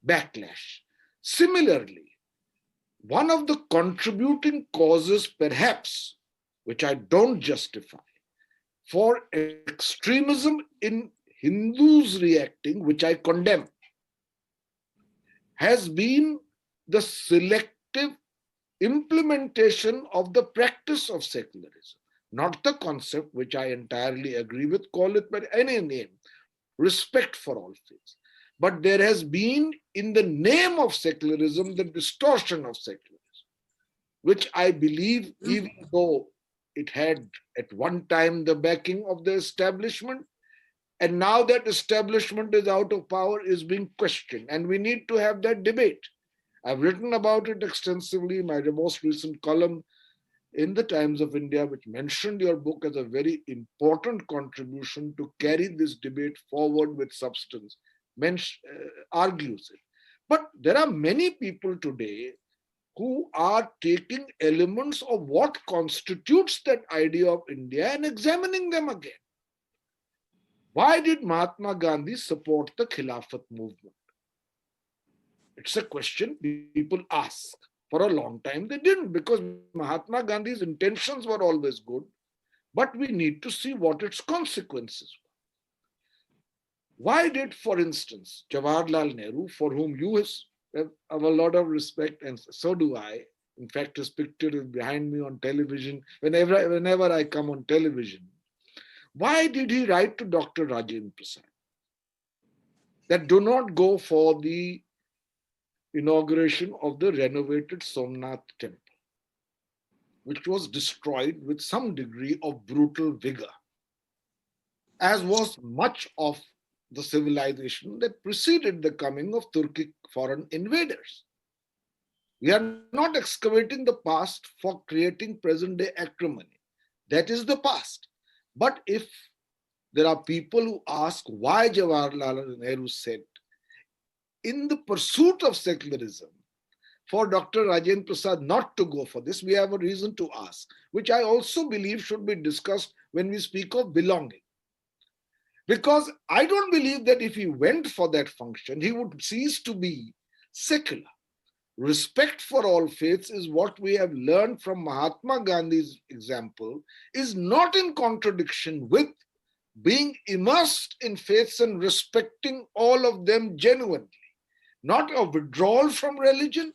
backlash. Similarly, one of the contributing causes, perhaps, which I don't justify, for extremism in Hindus reacting, which I condemn, has been the selective implementation of the practice of secularism, not the concept, which I entirely agree with, call it by any name, respect for all faiths. But there has been, in the name of secularism, the distortion of secularism, which I believe, even though it had at one time the backing of the establishment, and now that establishment is out of power, is being questioned. And we need to have that debate. I've written about it extensively in my most recent column in the Times of India, which mentioned your book as a very important contribution to carry this debate forward with substance, argues it. But there are many people today who are taking elements of what constitutes that idea of India and examining them again. Why did Mahatma Gandhi support the Khilafat movement? It's a question people ask. For a long time, they didn't, because Mahatma Gandhi's intentions were always good, but we need to see what its consequences were. Why did, for instance, Jawaharlal Nehru, for whom you have a lot of respect, and so do I, in fact, his picture is behind me on television, whenever I come on television, why did he write to Dr. Rajendra Prasad that do not go for the inauguration of the renovated Somnath temple, which was destroyed with some degree of brutal vigor, as was much of the civilization that preceded the coming of Turkic foreign invaders? We are not excavating the past for creating present-day acrimony. That is the past. But if there are people who ask why Jawaharlal Nehru said, in the pursuit of secularism, for Dr. Rajendra Prasad not to go for this, we have a reason to ask, which I also believe should be discussed when we speak of belonging. Because I don't believe that if he went for that function, he would cease to be secular. Respect for all faiths is what we have learned from Mahatma Gandhi's example, is not in contradiction with being immersed in faiths and respecting all of them genuinely. Not a withdrawal from religion,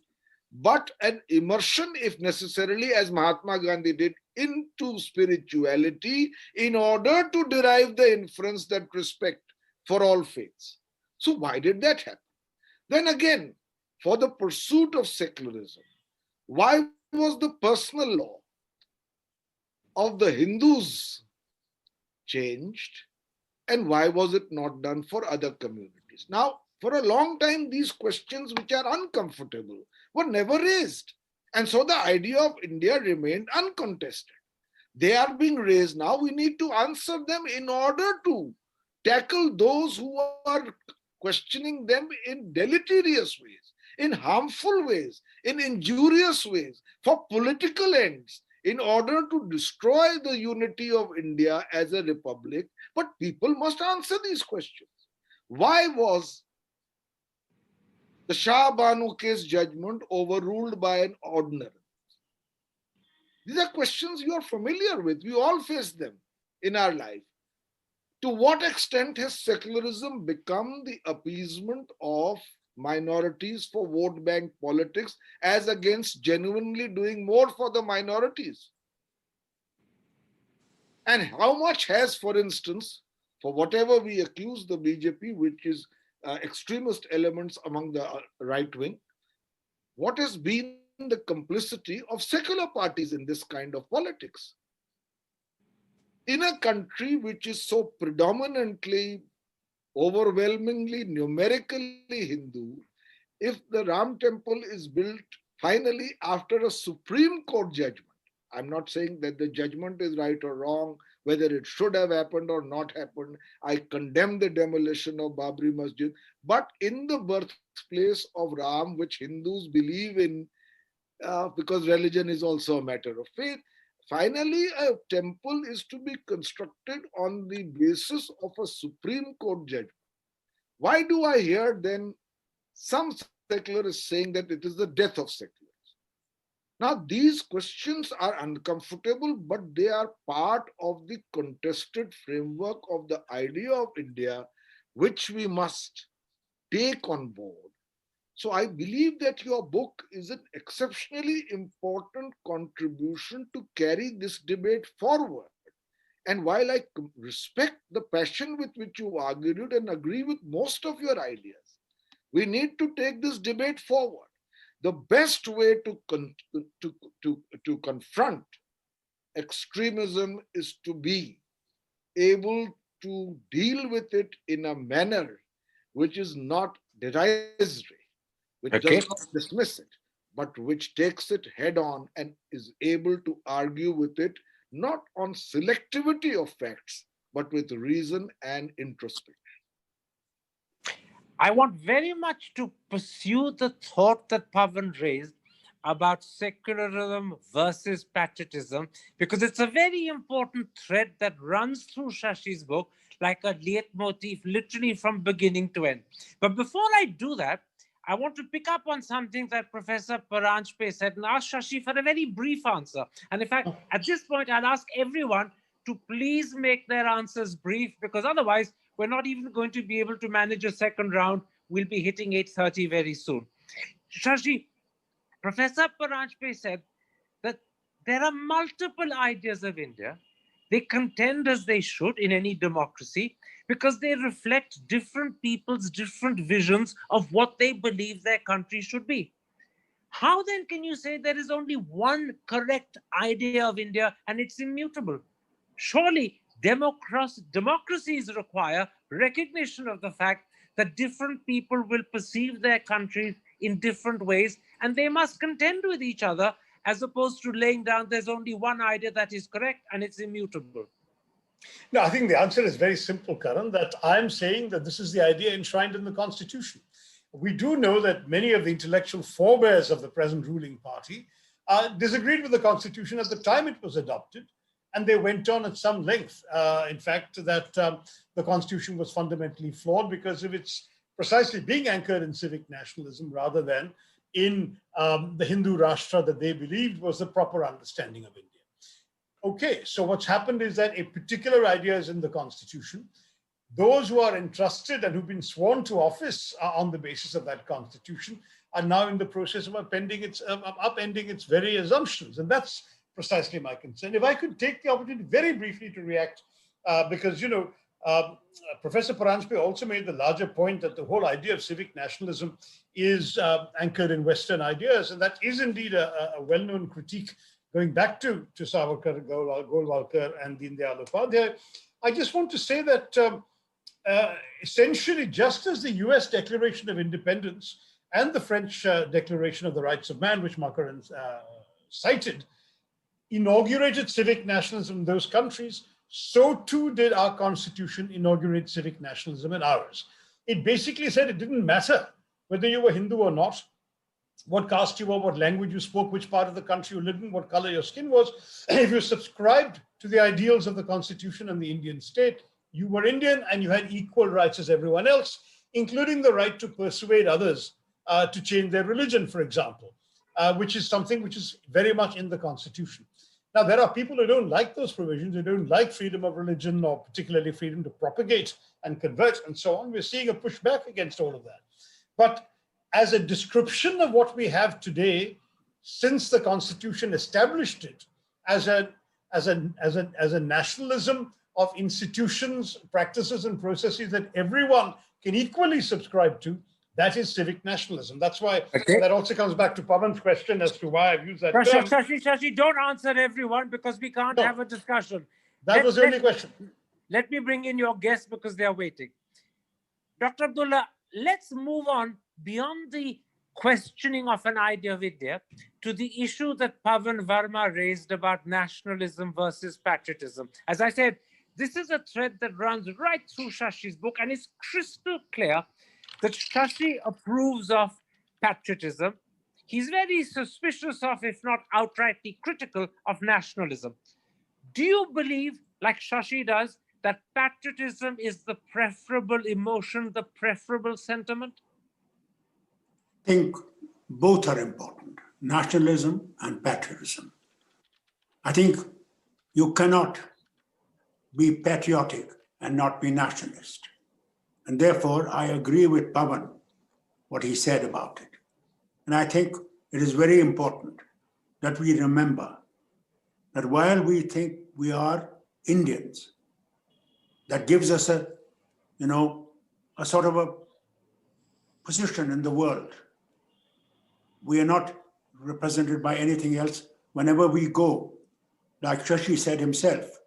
but an immersion, if necessarily, as Mahatma Gandhi did, into spirituality in order to derive the inference that respect for all faiths. So why did that happen? Then again, for the pursuit of secularism, why was the personal law of the Hindus changed, and why was it not done for other communities? Now, for a long time, these questions, which are uncomfortable, were never raised. And so the idea of India remained uncontested. They are being raised now. We need to answer them in order to tackle those who are questioning them in deleterious ways, in harmful ways, in injurious ways, for political ends, in order to destroy the unity of India as a republic. But people must answer these questions. Why was the Shah Banu case judgment overruled by an ordinary? These are questions you are familiar with. We all face them in our life. To what extent has secularism become the appeasement of minorities for vote bank politics as against genuinely doing more for the minorities? And how much has, for instance, for whatever we accuse the BJP, which is extremist elements among the right wing, what has been the complicity of secular parties in this kind of politics? In a country which is so predominantly, overwhelmingly, numerically Hindu, if the Ram temple is built finally after a Supreme Court judgment, I'm not saying that the judgment is right or wrong, whether it should have happened or not happened. I condemn the demolition of Babri Masjid, but in the birthplace of Ram, which Hindus believe in, because religion is also a matter of faith, finally a temple is to be constructed on the basis of a Supreme Court judgment. Why do I hear then some secularists saying that it is the death of secularism? Now, these questions are uncomfortable, but they are part of the contested framework of the idea of India, which we must take on board. So I believe that your book is an exceptionally important contribution to carry this debate forward. And while I respect the passion with which you argued and agree with most of your ideas, we need to take this debate forward. The best way to confront extremism is to be able to deal with it in a manner which is not derisory, which does not dismiss it, but which takes it head on and is able to argue with it not on selectivity of facts, but with reason and introspection. I want very much to pursue the thought that Pavan raised about secularism versus patriotism, because it's a very important thread that runs through Shashi's book like a leitmotif, literally from beginning to end. But before I do that, I want to pick up on something that Professor Paranjape said and ask Shashi for a very brief answer. And in fact, at this point, I'll ask everyone to please make their answers brief, because otherwise we're not even going to be able to manage a second round. We'll be hitting 8:30 very soon. Shashi, Professor Paranjape said that there are multiple ideas of India. They contend as they should in any democracy because they reflect different people's different visions of what they believe their country should be. How then can you say there is only one correct idea of India and it's immutable? Surely democracies require recognition of the fact that different people will perceive their countries in different ways and they must contend with each other, as opposed to laying down there's only one idea that is correct and it's immutable. No, I think the answer is very simple, Karan, that I'm saying that this is the idea enshrined in the Constitution. We do know that many of the intellectual forebears of the present ruling party disagreed with the Constitution at the time it was adopted, and they went on at some length, in fact, that the Constitution was fundamentally flawed because of its precisely being anchored in civic nationalism rather than in the Hindu Rashtra that they believed was the proper understanding of India. Okay, so what's happened is that a particular idea is in the Constitution. Those who are entrusted and who've been sworn to office on the basis of that Constitution are now in the process of upending its very assumptions. And that's precisely my concern. If I could take the opportunity very briefly to react, because, Professor Paranjape also made the larger point that the whole idea of civic nationalism is anchored in Western ideas. And that is indeed a well-known critique going back to Savarkar, Golwalkar, and Deendayal Upadhyay. I just want to say that essentially, just as the US Declaration of Independence and the French Declaration of the Rights of Man, which Makar cited, inaugurated civic nationalism in those countries, so too did our Constitution inaugurate civic nationalism in ours. It basically said it didn't matter whether you were Hindu or not, what caste you were, what language you spoke, which part of the country you lived in, what color your skin was. If you subscribed to the ideals of the Constitution and the Indian state, you were Indian and you had equal rights as everyone else, including the right to persuade others to change their religion, for example, which is something which is very much in the Constitution. Now, there are people who don't like those provisions, who don't like freedom of religion or particularly freedom to propagate and convert and so on. We're seeing a pushback against all of that. But as a description of what we have today, since the Constitution established it as a nationalism of institutions, practices, and processes that everyone can equally subscribe to, that is civic nationalism. That's why that also comes back to Pavan's question as to why I've used that term. Shashi, don't answer everyone because we can't have a discussion. That was the only question. Let me bring in your guests because they are waiting. Dr. Abdullah, let's move on beyond the questioning of an idea of India to the issue that Pavan Verma raised about nationalism versus patriotism. As I said, this is a thread that runs right through Shashi's book, and it's crystal clear that Shashi approves of patriotism. He's very suspicious of, if not outrightly critical of, nationalism. Do you believe, like Shashi does, that patriotism is the preferable emotion, the preferable sentiment? I think both are important. nationalism and patriotism. I think you cannot be patriotic and not be nationalist. And therefore, I agree with Pavan, what he said about it. And I think it is very important that we remember that while we think we are Indians, that gives us a sort of a position in the world. We are not represented by anything else. Whenever we go, like Shashi said himself,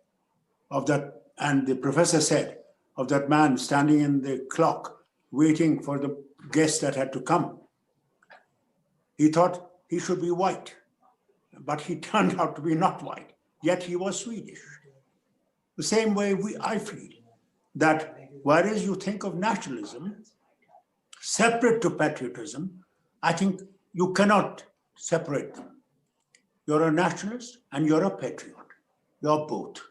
of that, and the professor said, of that man standing in the clock, waiting for the guest that had to come. He thought he should be white, but he turned out to be not white, yet he was Swedish. The same way I feel that whereas you think of nationalism separate to patriotism, I think you cannot separate them. You're a nationalist and you're a patriot. You're both.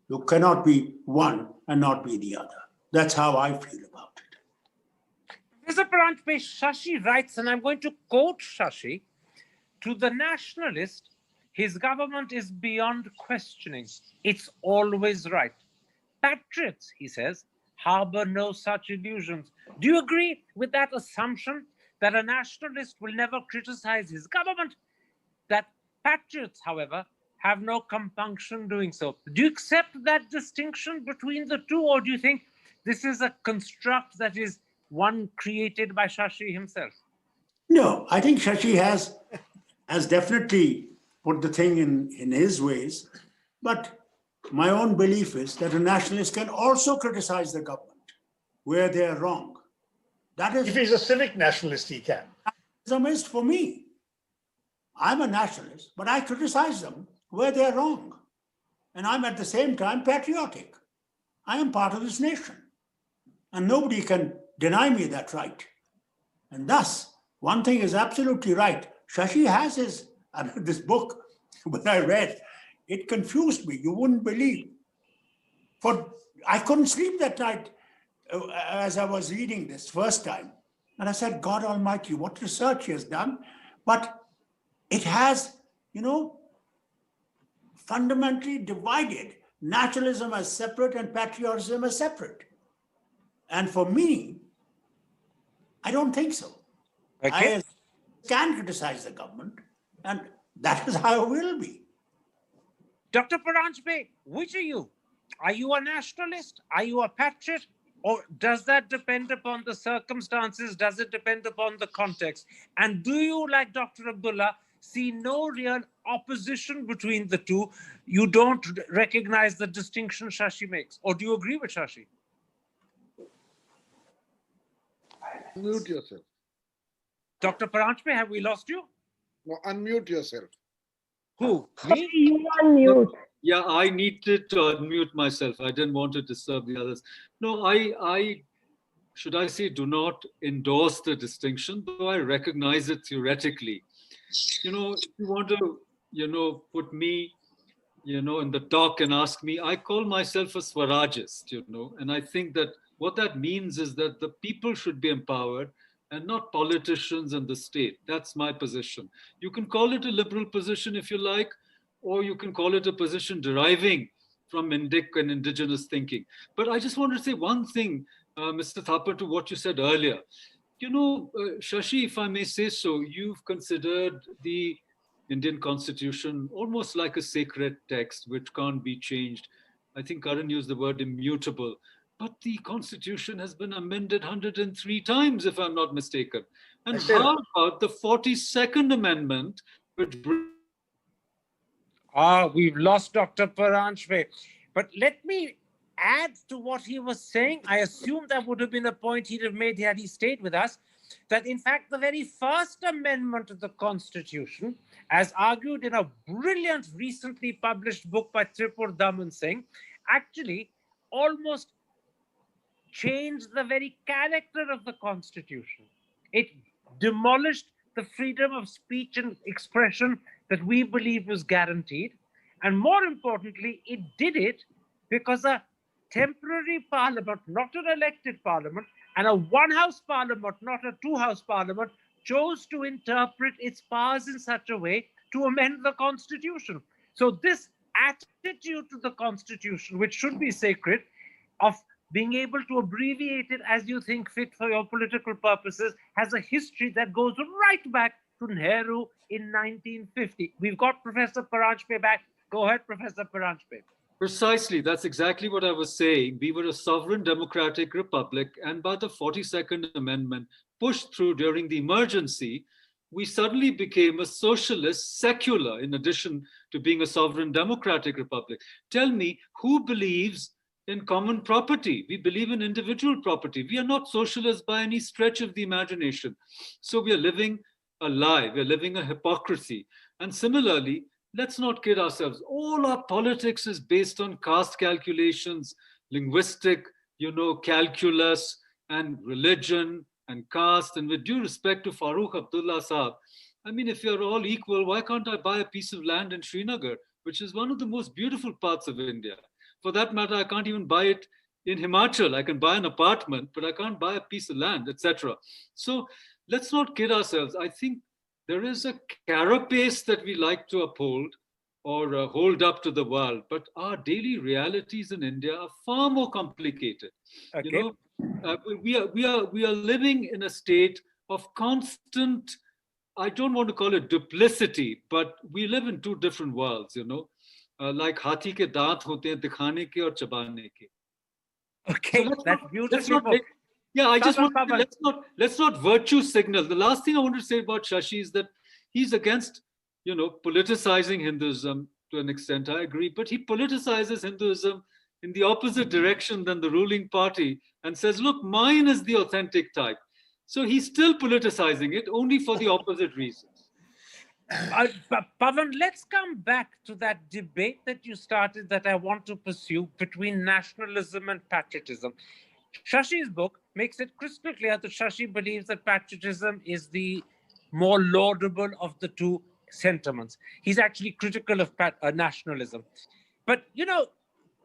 You cannot be one and not be the other. That's how I feel about it. Professor Paranjape, Shashi writes, and I'm going to quote Shashi, to the nationalist, his government is beyond questioning. It's always right. Patriots, he says, harbor no such illusions. Do you agree with that assumption that a nationalist will never criticize his government? That patriots, however, have no compunction doing so. Do you accept that distinction between the two, or do you think this is a construct that is one created by Shashi himself? No, I think Shashi has definitely put the thing in his ways, but my own belief is that a nationalist can also criticize the government where they are wrong. That is, If he's a civic nationalist, he can. nationalism is for me. I'm a nationalist, but I criticize them where they're wrong. And I'm at the same time patriotic. I am part of this nation. And nobody can deny me that right. And thus, one thing is absolutely right. Shashi has this book, when I read, it confused me. You wouldn't believe. I couldn't sleep that night as I was reading this first time. And I said, God Almighty, what research he has done. But it has, fundamentally divided nationalism as separate and patriotism as separate. And for me, I don't think so. Okay. I can criticize the government, and that is how it will be. Dr. Paranjape, which are you? Are you a nationalist? Are you a patriot? Or does that depend upon the circumstances? Does it depend upon the context? And do you, like Dr. Abdullah, see no real opposition between the two? You don't recognize the distinction Shashi makes? Or do you agree with Shashi? Unmute yourself. Dr. Paranjape, have we lost you? No, unmute yourself. Who? Me? You on mute. Yeah, I needed to unmute myself. I didn't want to disturb the others. No, I should I say, do not endorse the distinction, though I recognize it theoretically. If you want to, put me, in the dock and ask me, I call myself a Swarajist, and I think that what that means is that the people should be empowered and not politicians and the state. That's my position. You can call it a liberal position if you like, or you can call it a position deriving from Indic and indigenous thinking. But I just want to say one thing, Mr. Thapar, to what you said earlier. Shashi, if I may say so, you've considered the Indian Constitution almost like a sacred text which can't be changed. I think Karan used the word immutable. But the Constitution has been amended 103 times, if I'm not mistaken. And how about the 42nd Amendment, which We've lost Dr. Paranjape. But let me add to what he was saying. I assume that would have been a point he'd have made had he stayed with us, that in fact the very first amendment of the Constitution, as argued in a brilliant recently published book by Tripur Daman Singh, actually almost changed the very character of the Constitution. It demolished the freedom of speech and expression that we believe was guaranteed. And more importantly, it did it because a temporary parliament, not an elected parliament, and a one-house parliament, not a two-house parliament, chose to interpret its powers in such a way to amend the Constitution. So this attitude to the Constitution, which should be sacred, of being able to abbreviate it as you think fit for your political purposes, has a history that goes right back to Nehru in 1950. We've got Professor Paranjape back. Go ahead, Professor Paranjape. Precisely, that's exactly what I was saying. We were a sovereign democratic republic, and by the 42nd Amendment, pushed through during the emergency, we suddenly became a socialist, secular, in addition to being a sovereign democratic republic. Tell me, who believes in common property? We believe in individual property. We are not socialists by any stretch of the imagination. So we are living a lie. We're living a hypocrisy. And similarly, let's not kid ourselves. All our politics is based on caste calculations, linguistic, calculus, and religion and caste. And with due respect to Farooque Abdullah Saab, I mean, if you're all equal, why can't I buy a piece of land in Srinagar, which is one of the most beautiful parts of India? For that matter, I can't even buy it in Himachal. I can buy an apartment, but I can't buy a piece of land, etc. So let's not kid ourselves. I think there is a carapace that we like to uphold or hold up to the world, but our daily realities in India are far more complicated. Okay. We are living in a state of constant, I don't want to call it duplicity, but we live in two different worlds, like hathi ke daant hote hain dikhane ke aur chabane ke. Okay, So that's beautiful. Yeah, I just want to, let's not virtue signal. The last thing I want to say about Shashi is that he's against, politicizing Hinduism to an extent. I agree, but he politicizes Hinduism in the opposite direction than the ruling party and says, look, mine is the authentic type. So he's still politicizing it, only for the opposite reasons. Pavan, let's come back to that debate that you started that I want to pursue between nationalism and patriotism. Shashi's book makes it crystal clear that Shashi believes that patriotism is the more laudable of the two sentiments. He's actually critical of nationalism. But,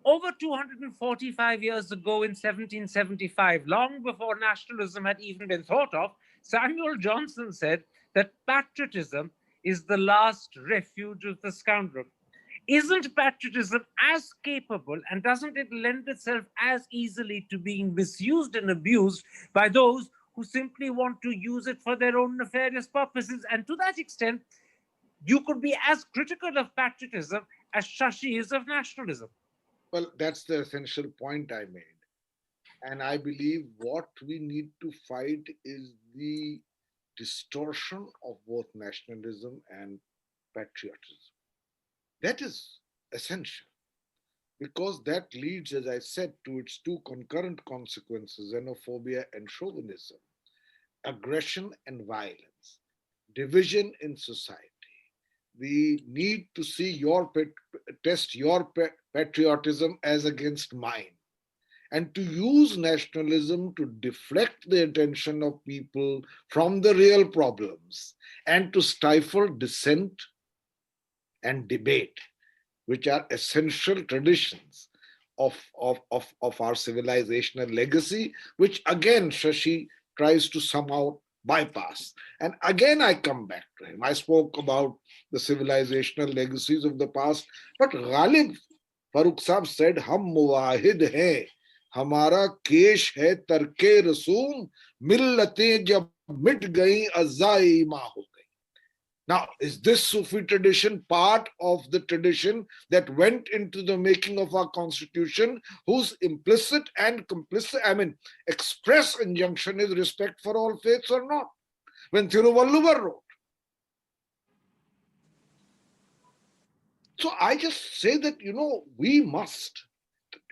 over 245 years ago in 1775, long before nationalism had even been thought of, Samuel Johnson said that patriotism is the last refuge of the scoundrel. Isn't patriotism as capable, and doesn't it lend itself as easily to being misused and abused by those who simply want to use it for their own nefarious purposes? And to that extent, you could be as critical of patriotism as Shashi is of nationalism. Well, that's the essential point I made. And I believe what we need to fight is the distortion of both nationalism and patriotism. That is essential, because that leads, as I said, to its two concurrent consequences: xenophobia and chauvinism, aggression and violence, division in society. We need to see test your patriotism as against mine, and to use nationalism to deflect the attention of people from the real problems and to stifle dissent and debate, which are essential traditions of our civilizational legacy, which again Shashi tries to somehow bypass. And again, I come back to him. I spoke about the civilizational legacies of the past, but Ghalib Farooq Saab said, "Hum muwahid hai, hamara kesh hai tarke rasum, millatein jab mit gayi azai ma ho gayi." Now, is this Sufi tradition part of the tradition that went into the making of our constitution, whose implicit and express injunction is respect for all faiths, or not? When Thiruvalluvar wrote. So I just say that, we must,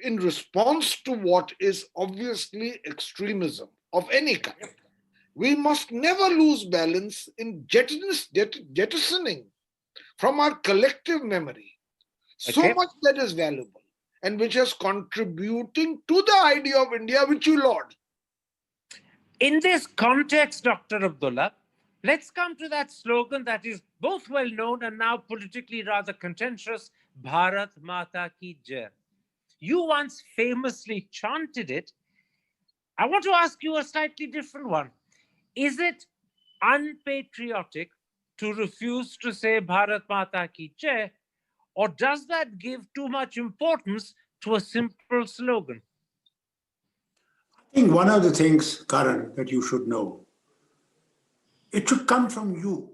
in response to what is obviously extremism of any kind, we must never lose balance in jettisoning from our collective memory so much that is valuable and which is contributing to the idea of India which you laud. In this context, Dr. Abdullah, let's come to that slogan that is both well known and now politically rather contentious, Bharat Mata Ki Jai. You once famously chanted it. I want to ask you a slightly different one. Is it unpatriotic to refuse to say Bharat Mata Ki Jai, or does that give too much importance to a simple slogan? I think one of the things, Karan, that you should know, it should come from you.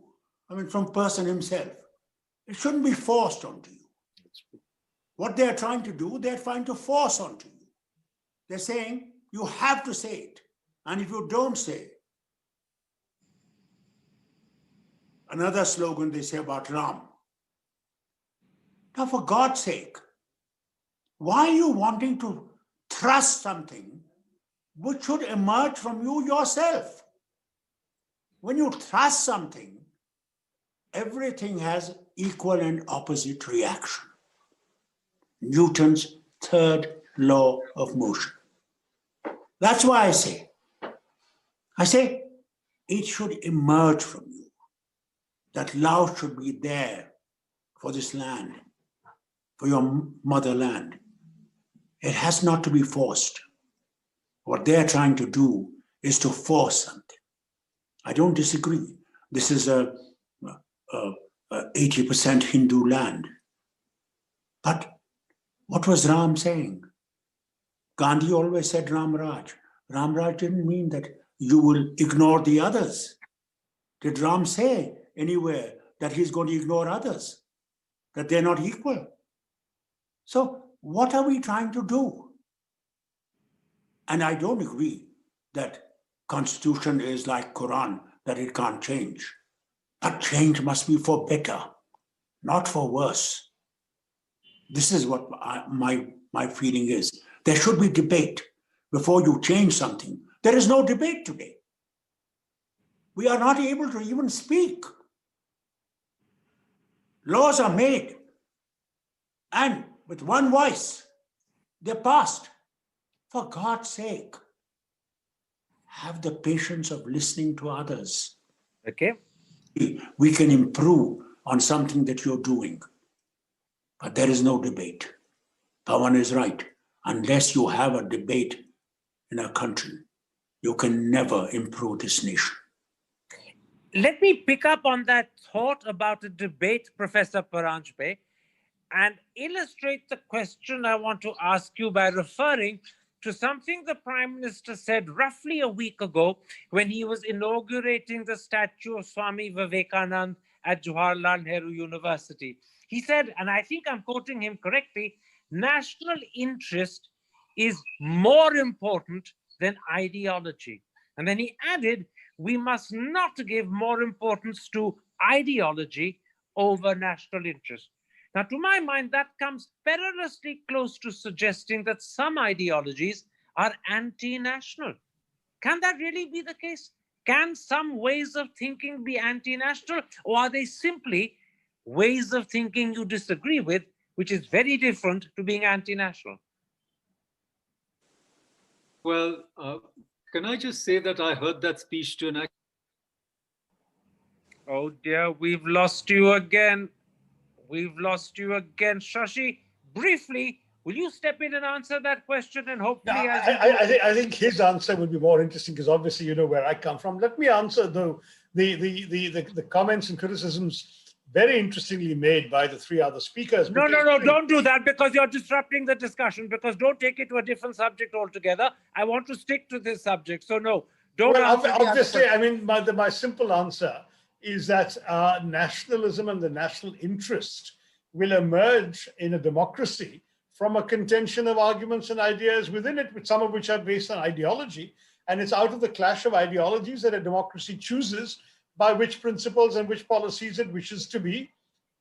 I mean, from person himself. It shouldn't be forced onto you. What they're trying to do, they're trying to force onto you. They're saying, you have to say it. And if you don't say it, another slogan they say about Ram. Now, for God's sake, why are you wanting to thrust something which should emerge from you yourself? When you thrust something, everything has equal and opposite reaction. Newton's third law of motion. That's why I say it should emerge from you. That love should be there for this land, for your motherland. It has not to be forced. What they're trying to do is to force something. I don't disagree. This is a 80% Hindu land. But what was Ram saying? Gandhi always said Ram Raj. Ram Raj didn't mean that you will ignore the others. Did Ram say anywhere that he's going to ignore others? That they're not equal? So what are we trying to do? And I don't agree that Constitution is like Quran, that it can't change. But change must be for better, not for worse. This is what my feeling is. There should be debate before you change something. There is no debate today. We are not able to even speak. Laws are made, and with one voice, they're passed. For God's sake, have the patience of listening to others. Okay. We can improve on something that you're doing, but there is no debate. Pawan is right. Unless you have a debate in a country, you can never improve this nation. Let me pick up on that thought about a debate, Professor Paranjape, and illustrate the question I want to ask you by referring to something the Prime Minister said roughly a week ago when he was inaugurating the statue of Swami Vivekananda at Jawaharlal Nehru University. He said, and I think I'm quoting him correctly, national interest is more important than ideology. And then he added, we must not give more importance to ideology over national interest. Now, to my mind, that comes perilously close to suggesting that some ideologies are anti-national. Can that really be the case? Can some ways of thinking be anti-national, or are they simply ways of thinking you disagree with, which is very different to being anti-national? Well, can I just say that I heard that speech to an... Oh dear, we've lost you again. We've lost you again. Shashi, briefly, will you step in and answer that question? And hopefully, I think his answer would be more interesting because obviously you know where I come from. Let me answer though the comments and criticisms very interestingly made by the three other speakers. No, don't do that because you're disrupting the discussion, because don't take it to a different subject altogether. I want to stick to this subject. So no, don't answer the obviously, I mean, my simple answer is that nationalism and the national interest will emerge in a democracy from a contention of arguments and ideas within it, some of which are based on ideology. And it's out of the clash of ideologies that a democracy chooses by which principles and which policies it wishes to be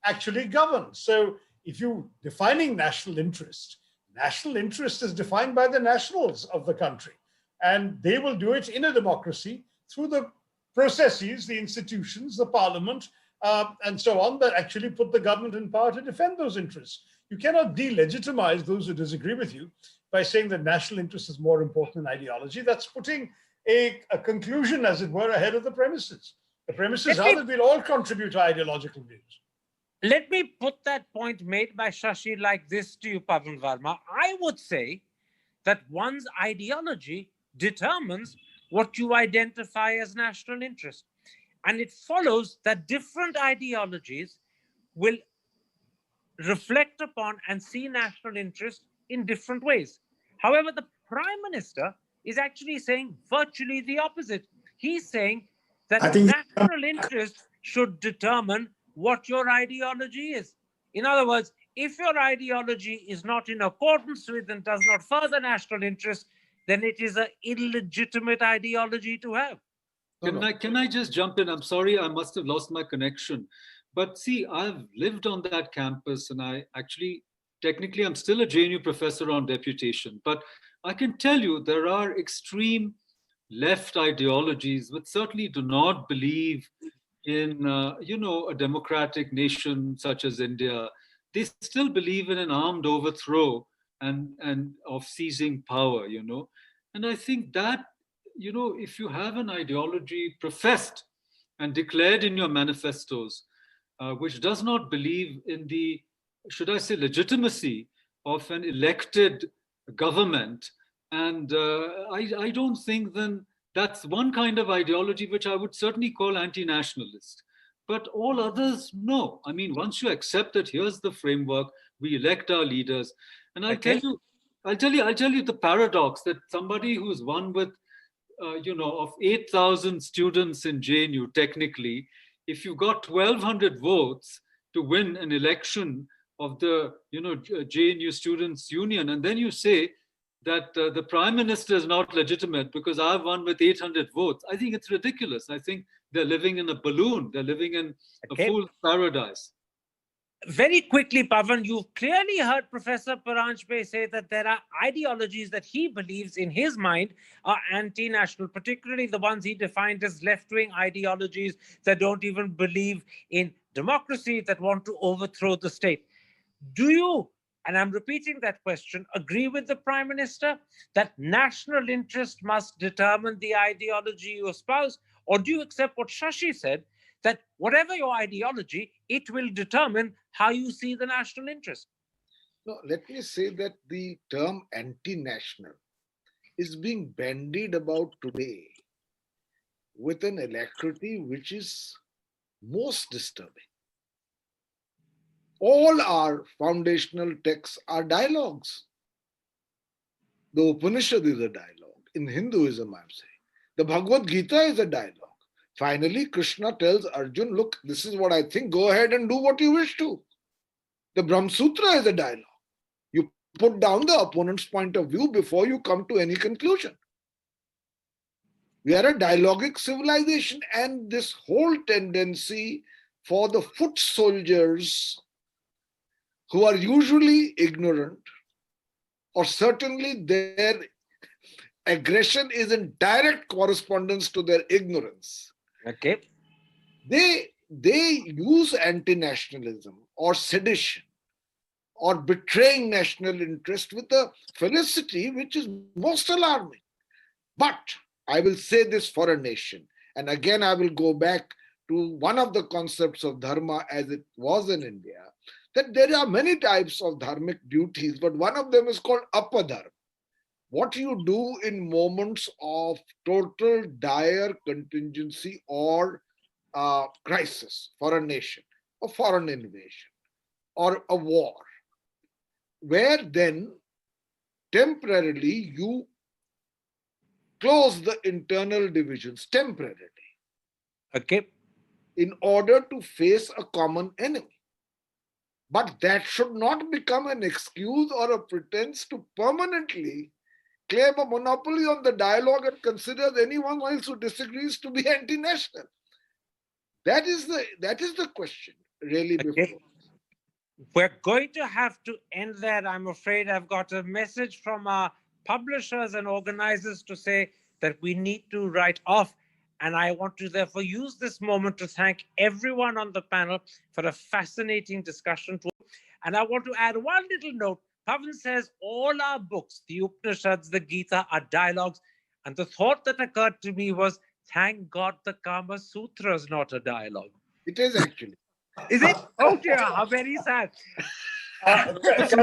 actually governed. So if you defining national interest is defined by the nationals of the country. And they will do it in a democracy through the processes, the institutions, the parliament, and so on, that actually put the government in power to defend those interests. You cannot delegitimize those who disagree with you by saying that national interest is more important than ideology. That's putting a conclusion, as it were, ahead of the premises. The premises are that we'll all contribute to ideological views. Let me put that point made by Shashi like this to you, Pavan Verma. I would say that one's ideology determines what you identify as national interest. And it follows that different ideologies will reflect upon and see national interest in different ways. However, the Prime Minister is actually saying virtually the opposite. He's saying that I think national interest should determine what your ideology is. In other words, if your ideology is not in accordance with and does not further national interest, then it is an illegitimate ideology to have. Can I just jump in? I'm sorry, I must have lost my connection. But see, I've lived on that campus, and I actually, technically, I'm still a JNU professor on deputation. But I can tell you there are extreme left ideologies which certainly do not believe in, a democratic nation such as India. They still believe in an armed overthrow and of seizing power, And I think that, if you have an ideology professed and declared in your manifestos, which does not believe in the, should I say, legitimacy of an elected government, and I don't think then that's one kind of ideology which I would certainly call anti-nationalist. But all others, no. I mean, once you accept that here's the framework, we elect our leaders, and I'll tell you the paradox that somebody who's won with, of 8,000 students in JNU, technically, if you got 1,200 votes to win an election of the, JNU Students' Union, and then you say that the Prime Minister is not legitimate because I've won with 800 votes, I think it's ridiculous. I think they're living in a balloon. They're living in a fool's paradise. Very quickly, Pavan, you've clearly heard Professor Paranjape say that there are ideologies that he believes in his mind are anti-national, particularly the ones he defined as left-wing ideologies that don't even believe in democracy, that want to overthrow the state. Do you, and I'm repeating that question, agree with the Prime Minister that national interest must determine the ideology you espouse? Or do you accept what Shashi said, that whatever your ideology, it will determine how you see the national interest? No, let me say that the term anti-national is being bandied about today with an alacrity which is most disturbing. All our foundational texts are dialogues. The Upanishad is a dialogue. In Hinduism, I'm saying. The Bhagavad Gita is a dialogue. Finally, Krishna tells Arjun, look, this is what I think. Go ahead and do what you wish to. The Brahma Sutra is a dialogue. You put down the opponent's point of view before you come to any conclusion. We are a dialogic civilization, and this whole tendency for the foot soldiers who are usually ignorant, or certainly their aggression is in direct correspondence to their ignorance. Okay. They use anti-nationalism or sedition or betraying national interest with a felicity which is most alarming. But I will say this for a nation, and again I will go back to one of the concepts of dharma as it was in India, that there are many types of dharmic duties, but one of them is called apadharma. What you do in moments of total dire contingency or crisis for a nation, a foreign invasion, or a war, where then temporarily you close the internal divisions temporarily. Okay. In order to face a common enemy. But that should not become an excuse or a pretense to permanently claim a monopoly on the dialogue and considers anyone else who disagrees to be anti-national. That is the question, really. Okay. Before. We're going to have to end there. I'm afraid I've got a message from our publishers and organizers to say that we need to write off. And I want to therefore use this moment to thank everyone on the panel for a fascinating discussion. And I want to add one little note. Pavan says all our books, the Upanishads, the Gita, are dialogues. And the thought that occurred to me was, thank God the Kama Sutra is not a dialogue. It is actually. Is it? Oh dear, how very sad. Interesting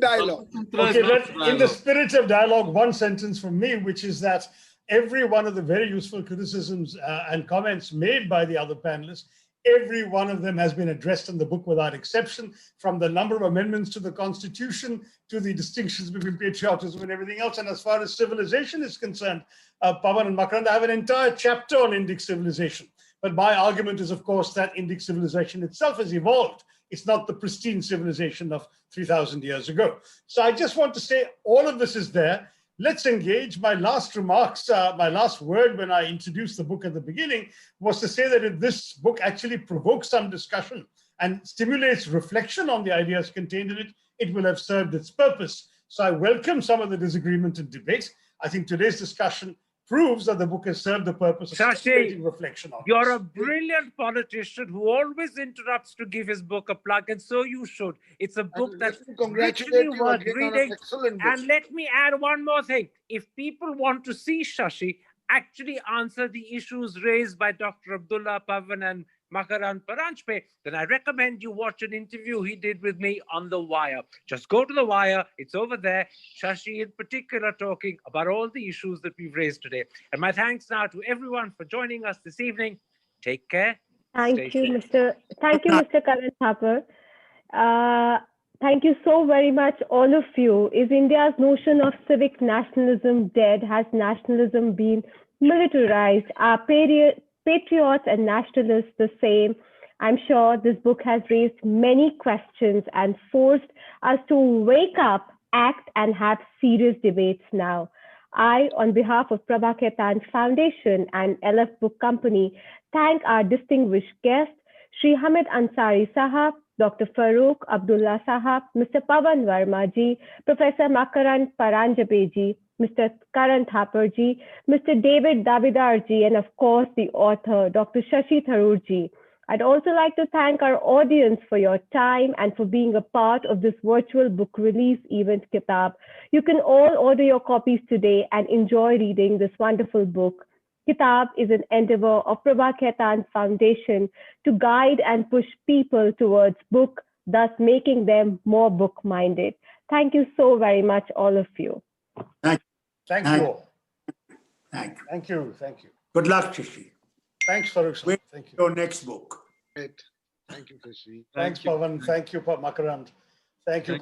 dialogue. Okay, in the spirit of dialogue, one sentence from me, which is that every one of the very useful criticisms and comments made by the other panelists. Every one of them has been addressed in the book without exception, from the number of amendments to the Constitution to the distinctions between patriotism and everything else. And as far as civilization is concerned, Pavan and Makar, I have an entire chapter on Indic civilization. But my argument is, of course, that Indic civilization itself has evolved. It's not the pristine civilization of 3,000 years ago. So I just want to say all of this is there. Let's engage. My last remarks, my last word when I introduced the book at the beginning was to say that if this book actually provokes some discussion and stimulates reflection on the ideas contained in it, it will have served its purpose. So I welcome some of the disagreement and debate. I think today's discussion proves that the book has served the purpose of stimulating reflection on you're this. a brilliant politician who always interrupts to give his book a plug, and so you should. It's a book that's literally worth reading. And let me add one more thing. If people want to see Shashi actually answer the issues raised by Dr. Abdullah, Pavan, and Makar and Paranjape, then I recommend you watch an interview he did with me on The Wire. Just go to The Wire. It's over there. Shashi in particular talking about all the issues that we've raised today. And my thanks now to everyone for joining us this evening. Take care. Thank you, Mr. Karan Thapar. Thank you so very much, all of you. Is India's notion of civic nationalism dead? Has nationalism been militarized? Are patriots and nationalists the same? I'm sure this book has raised many questions and forced us to wake up, act, and have serious debates now. I, on behalf of Prabha Khaitan Foundation and LF Book Company, thank our distinguished guests, Shri Hamid Ansari Sahab, Dr. Farooque Abdullah Sahab, Mr. Pavan Verma ji, Professor Makar Paranjape ji, Mr. Karan Thapar ji, Mr. David Davidkar ji, and of course the author, Dr. Shashi Tharoor ji. I'd also like to thank our audience for your time and for being a part of this virtual book release event, Kitab. You can all order your copies today and enjoy reading this wonderful book. Kitab is an endeavor of Prabha Khaitan Foundation to guide and push people towards book, thus making them more book-minded. Thank you so very much, all of you. Thank you all. Thank you. Thank you. Thank you. Good luck, Shashi. Thanks, Farooque. Wait Thank you. your next book. Great. Thank you, Shashi. Thanks, Pavan. Thank you, Makaran. Thank you, Karan.